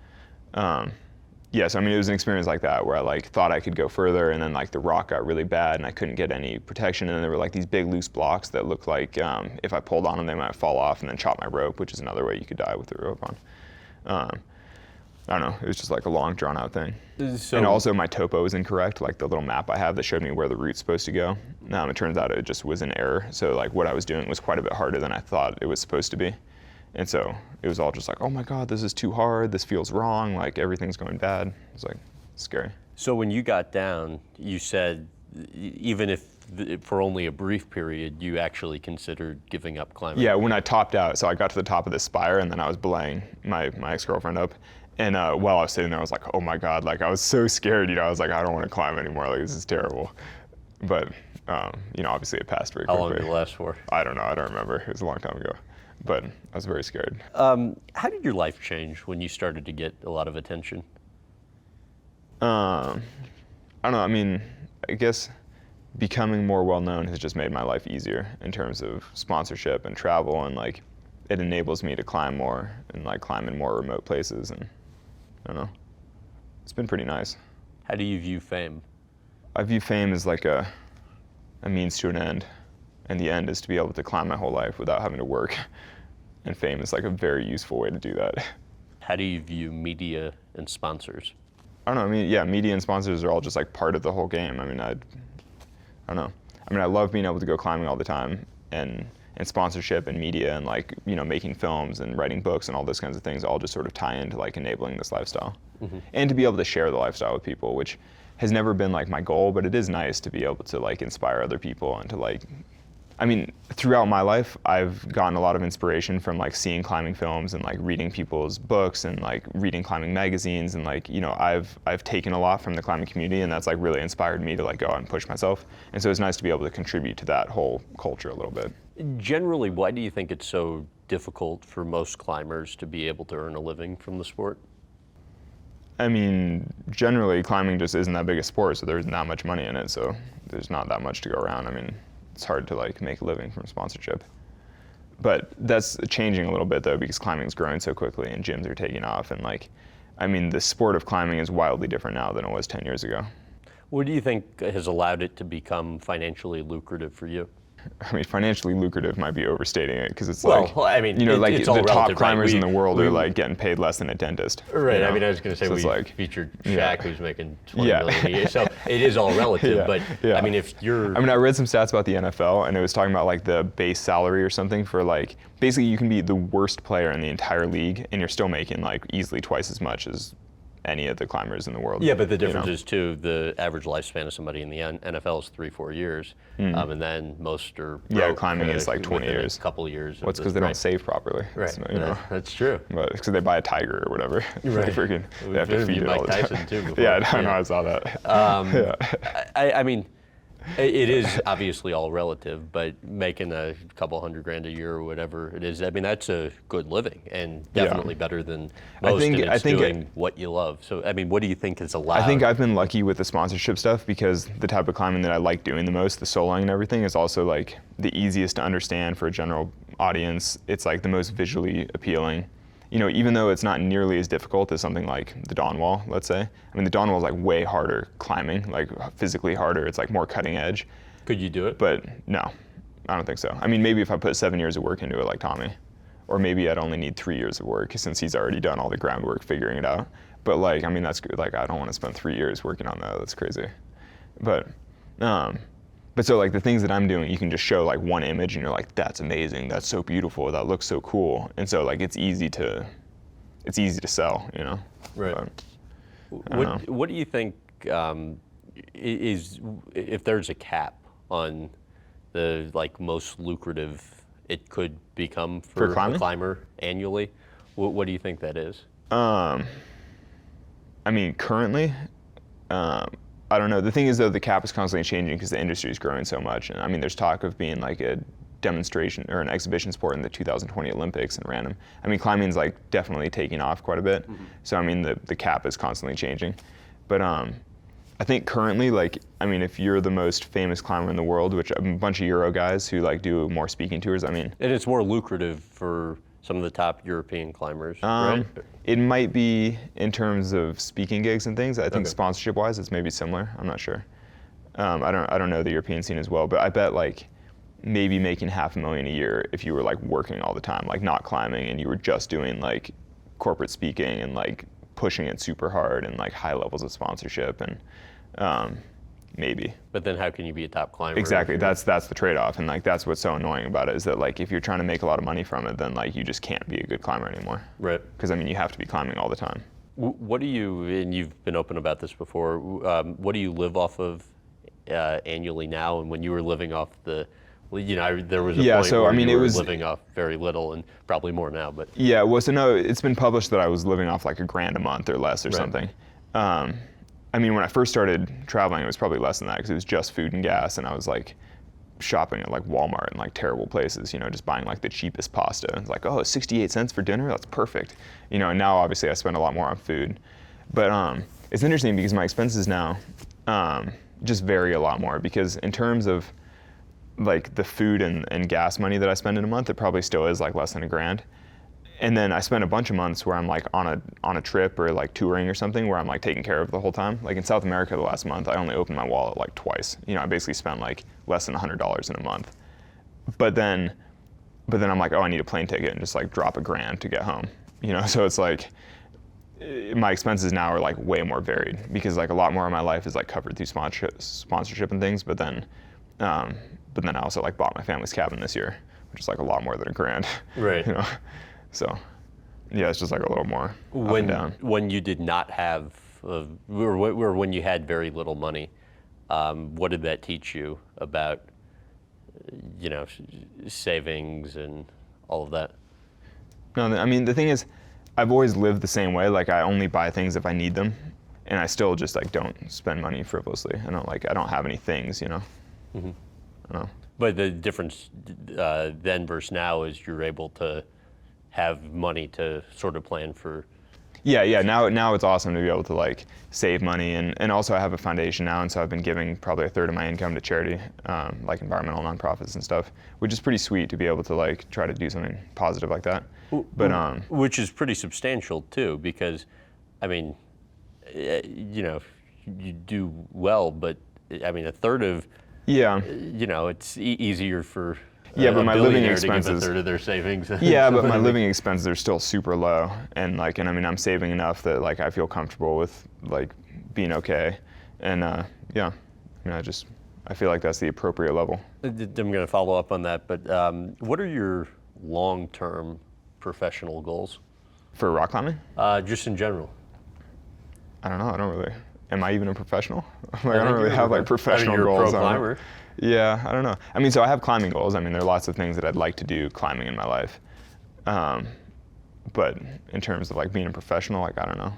Yes, I mean, it was an experience like that where I like thought I could go further, and then like the rock got really bad and I couldn't get any protection, and then there were like these big loose blocks that looked like if I pulled on them, they might fall off and then chop my rope, which is another way you could die with the rope on. I don't know, it was just like a long drawn out thing. And also my topo was incorrect, like the little map I have that showed me where the route's supposed to go. It turns out it just was an error. So like what I was doing was quite a bit harder than I thought it was supposed to be. And so it was all just like, oh my God, this is too hard, this feels wrong, like everything's going bad. It was like scary. So when you got down, you said even if for only a brief period, you actually considered giving up climbing. Yeah, when I topped out, so I got to the top of this spire and then I was belaying my ex-girlfriend up. And while I was sitting there, I was like, oh my God, like I was so scared, you know, I was like, I don't want to climb anymore, like this is terrible. But, you know, obviously it passed very quickly. How long did it last for? I don't know, I don't remember, it was a long time ago. But I was very scared. How did your life change when you started to get a lot of attention? I don't know, I mean, I guess becoming more well-known has just made my life easier in terms of sponsorship and travel, and like, it enables me to climb more and like climb in more remote places, and I don't know, it's been pretty nice. How do you view fame? I view fame as like a means to an end, and the end is to be able to climb my whole life without having to work, and fame is like a very useful way to do that. How do you view media and sponsors? I don't know, I mean, yeah, media and sponsors are all just like part of the whole game. I mean, I don't know. I mean, I love being able to go climbing all the time, and sponsorship and media and like, you know, making films and writing books and all those kinds of things all just sort of tie into like enabling this lifestyle. And to be able to share the lifestyle with people, which has never been like my goal, but it is nice to be able to like inspire other people and to like, I mean, throughout my life, I've gotten a lot of inspiration from like seeing climbing films and like reading people's books and like reading climbing magazines, and like, you know, I've taken a lot from the climbing community, and that's like really inspired me to like go out and push myself. And so it's nice to be able to contribute to that whole culture a little bit. Generally, why do you think it's so difficult for most climbers to be able to earn a living from the sport? I mean, generally climbing just isn't that big a sport, so there's not much money in it, so there's not that much to go around. I mean, it's hard to like make a living from sponsorship. But that's changing a little bit though, because climbing's growing so quickly and gyms are taking off, and like, I mean, the sport of climbing is wildly different now than it was 10 years ago. What do you think has allowed it to become financially lucrative for you? I mean, financially lucrative might be overstating it, because it's like, I mean, you know, like it's the all top relative, climbers right? in the world are like getting paid less than a dentist. Right. You know? I mean, I was going to say So we it's like, featured yeah. Shaq, who's making $20 million a year. So it is all relative. Yeah, But yeah. I mean, if you're, I mean, I read some stats about the NFL, and it was talking about like the base salary or something for like, basically you can be the worst player in the entire league, and you're still making like easily twice as much as any of the climbers in the world. yeah, but the difference you know? is too, the average lifespan of somebody in the NFL is 3-4 years, and then most are Yeah, broke, climbing is like 20 within years. a couple of years. Well, it's because they don't save properly. Right, So, you know. that's true. But it's because they buy a tiger or whatever. Right. They have to feed it all the time. Mike Tyson too. Before. Yeah, I know, I saw that. Yeah. I mean, it is obviously all relative, but making a couple $100,000 a year or whatever it is, I mean, that's a good living, and definitely better than most, and it's doing what you love. So, I mean, what do you think is allowed? I think I've been lucky with the sponsorship stuff, because the type of climbing that I like doing the most, the soloing and everything, is also like the easiest to understand for a general audience. It's like the most visually appealing. even though it's not nearly as difficult as something like the Dawn Wall, let's say. I mean, the Dawn Wall is like way harder climbing, like physically harder. It's like more cutting edge. Could you do it? But no, I don't think so. I mean, maybe if I put 7 years of work into it like Tommy, or maybe I'd only need 3 years of work since he's already done all the groundwork figuring it out. But like, I mean, that's good. Like, I don't want to spend 3 years working on that. That's crazy. But so like the things that I'm doing, you can just show like one image and you're like, that's amazing. That's so beautiful. That looks so cool. And so like, it's easy to sell, Right. But, what do you think is, if there's a cap on the like most lucrative it could become for a climber annually, what do you think that is? I mean, currently, I don't know. The thing is, though, the cap is constantly changing because the industry is growing so much. And I mean, there's talk of being like a demonstration or an exhibition sport in the 2020 Olympics and random. I mean, climbing's like definitely taking off quite a bit. Mm-hmm. So I mean, the cap is constantly changing. But I think currently, like, I mean, if you're the most famous climber in the world, which a bunch of Euro guys who like do more speaking tours, I mean. And it's more lucrative for some of the top European climbers, right? It might be in terms of speaking gigs and things. I think sponsorship-wise, it's maybe similar. I'm not sure. I don't know the European scene as well, but I bet like maybe making $500,000 a year if you were like working all the time, like not climbing, and you were just doing like corporate speaking and like pushing it super hard and like high levels of sponsorship and maybe. But then how can you be a top climber? Exactly, that's the trade-off, and like that's what's so annoying about it is that like if you're trying to make a lot of money from it, then like you just can't be a good climber anymore. Right. Because I mean, you have to be climbing all the time. What do you, and you've been open about this before, what do you live off of annually now? And when you were living off the, there was a point where you were living off very little and probably more now, but. Yeah, well, so no, it's been published that I was living off like $1,000 a month or less or something. I mean, when I first started traveling, it was probably less than that because it was just food and gas, and I was like shopping at like Walmart and like terrible places, just buying like the cheapest pasta. It's like, oh, 68 cents for dinner? That's perfect. And now obviously I spend a lot more on food. But it's interesting because my expenses now just vary a lot more because in terms of like the food and gas money that I spend in a month, it probably still is like less than $1,000. And then I spent a bunch of months where I'm like on a trip or like touring or something where I'm like taking care of the whole time. Like in South America the last month, I only opened my wallet like twice. I basically spent like less than $100 in a month. But then I'm like, oh, I need a plane ticket and just like drop $1,000 to get home. So it's like my expenses now are like way more varied because like a lot more of my life is like covered through sponsorship and things. But then I also like bought my family's cabin this year, which is like a lot more than $1,000. Right. So, yeah, it's just like a little more up and down. When you did not have, or when you had very little money, what did that teach you about, savings and all of that? No, I mean, the thing is, I've always lived the same way. Like, I only buy things if I need them, and I still just like don't spend money frivolously. I don't have any things, Mm-hmm. I don't know. But the difference then versus now is you're able to have money to sort of plan for. Yeah. Now it's awesome to be able to like save money and also I have a foundation now, and so I've been giving probably 1/3 of my income to charity, like environmental nonprofits and stuff, which is pretty sweet to be able to like try to do something positive like that. But which is pretty substantial too, because I mean, you do well, but I mean 1/3 of. Yeah. It's easier for. Yeah, but my living expenses. To give 1/3 of their savings. Yeah, but my living expenses are still super low, and I mean, I'm saving enough that like I feel comfortable with like being okay, and I feel like that's the appropriate level. I'm going to follow up on that, but what are your long-term professional goals? For rock climbing? Just in general. I don't know. I don't really. Am I even a professional? I don't really have like professional you're goals. A pro climber. Yeah, I don't know. I mean, so I have climbing goals. I mean, there are lots of things that I'd like to do climbing in my life. But in terms of like being a professional, like I don't know.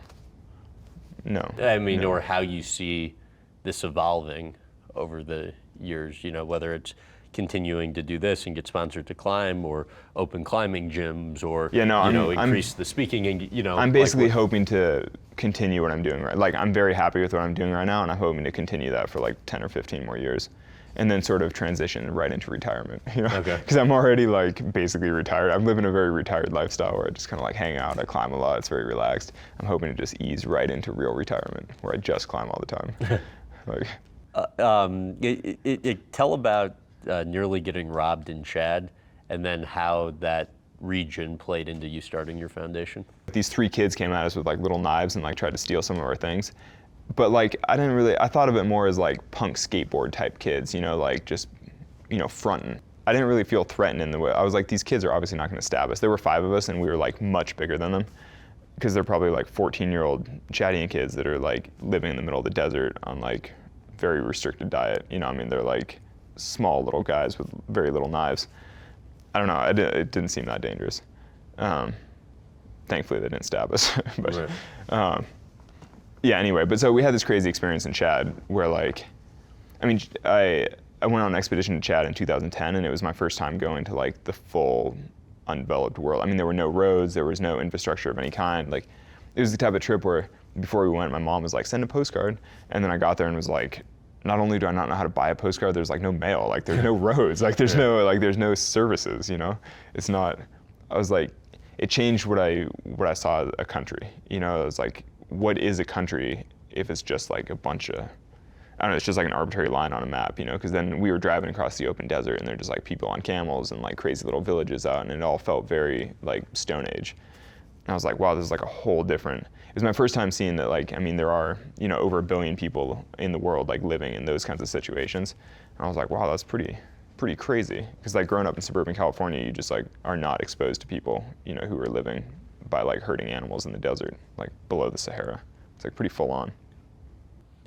No. I mean, no. Or how you see this evolving over the years, whether it's continuing to do this and get sponsored to climb, or open climbing gyms, or increase the speaking. And I'm basically hoping to continue what I'm doing right. Like I'm very happy with what I'm doing right now, and I'm hoping to continue that for like 10 or 15 more years. and then sort of transition right into retirement, you know? Okay. Because I'm already like basically retired. I'm living a very retired lifestyle where I just kind of like hang out, I climb a lot, it's very relaxed. I'm hoping to just ease right into real retirement where I just climb all the time. Tell about nearly getting robbed in Chad, and then how that region played into you starting your foundation. These 3 kids came at us with like little knives and like tried to steal some of our things. But like, I thought of it more as like punk skateboard type kids, you know, like just, you know, fronting. I didn't really feel threatened in the way. I was like, these kids are obviously not gonna stab us. There were 5 of us and we were like much bigger than them, because they're probably like 14-year-old Chadian kids that are like living in the middle of the desert on like very restricted diet. You know, I mean, they're like small little guys with very little knives. I don't know, it didn't seem that dangerous. Thankfully they didn't stab us. But, right. Yeah, anyway, but so we had this crazy experience in Chad where like, I mean, I went on an expedition to Chad in 2010, and it was my first time going to like the full undeveloped world. I mean, there were no roads, there was no infrastructure of any kind. Like, it was the type of trip where before we went, my mom was like, send a postcard. And then I got there and was like, not only do I not know how to buy a postcard, there's like no mail, like there's no roads, like there's no services, you know? It's not, I was like, it changed what I saw a country, you know? It was like, what is a country if it's just like a bunch of, I don't know, it's just like an arbitrary line on a map, you know? Because then we were driving across the open desert and they're just like people on camels and like crazy little villages out, and it all felt very like Stone Age. And I was like, wow, this is like a whole different, it was my first time seeing that, like, I mean, there are, you know, over 1 billion people in the world like living in those kinds of situations. And I was like, wow, that's pretty crazy. Because like growing up in suburban California, you just like are not exposed to people, you know, who are living by like herding animals in the desert, like below the Sahara. It's like pretty full on.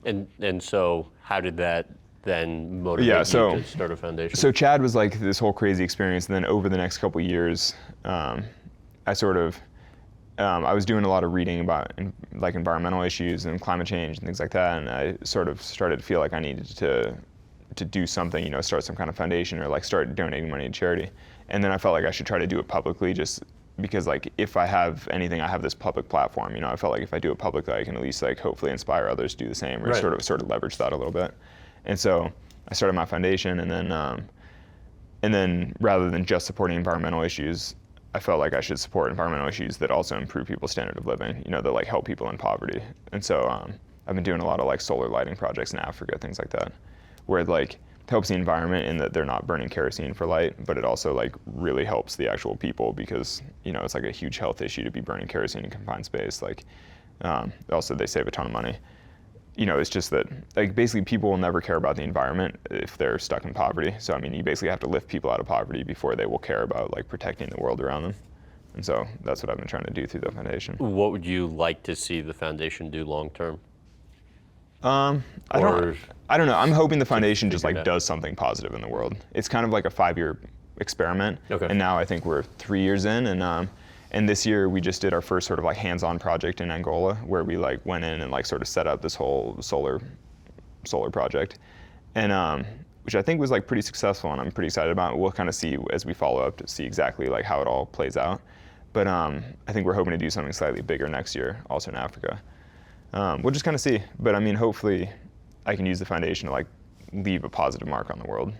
And so how did that then motivate you to start a foundation? So Chad was like this whole crazy experience, and then over the next couple years, I sort of, I was doing a lot of reading about like environmental issues and climate change and things like that, and I sort of started to feel like I needed to do something, you know, start some kind of foundation or like start donating money to charity. And then I felt like I should try to do it publicly, just because like if I have anything, I have this public platform, you know. I felt like if I do it publicly, I can at least like hopefully inspire others to do the same, or right. sort of leverage that a little bit. And so I started my foundation, and then rather than just supporting environmental issues, I felt like I should support environmental issues that also improve people's standard of living, you know, that like help people in poverty. And so I've been doing a lot of like solar lighting projects in Africa, things like that, where it like helps the environment in that they're not burning kerosene for light, but it also like really helps the actual people, because, you know, it's like a huge health issue to be burning kerosene in confined space. Like, also they save a ton of money. You know, it's just that like basically people will never care about the environment if they're stuck in poverty. So I mean, you basically have to lift people out of poverty before they will care about like protecting the world around them. And so that's what I've been trying to do through the foundation. What would you like to see the foundation do long term? I don't know. I'm hoping the foundation just like does something positive in the world. It's kind of like a 5-year experiment. Okay. And now I think we're 3 years in, and this year we just did our first sort of like hands-on project in Angola, where we like went in and like sort of set up this whole solar project, and which I think was like pretty successful, and I'm pretty excited about. We'll kind of see as we follow up to see exactly like how it all plays out. But I think we're hoping to do something slightly bigger next year, also in Africa. We'll just kind of see. But I mean, hopefully I can use the foundation to like leave a positive mark on the world.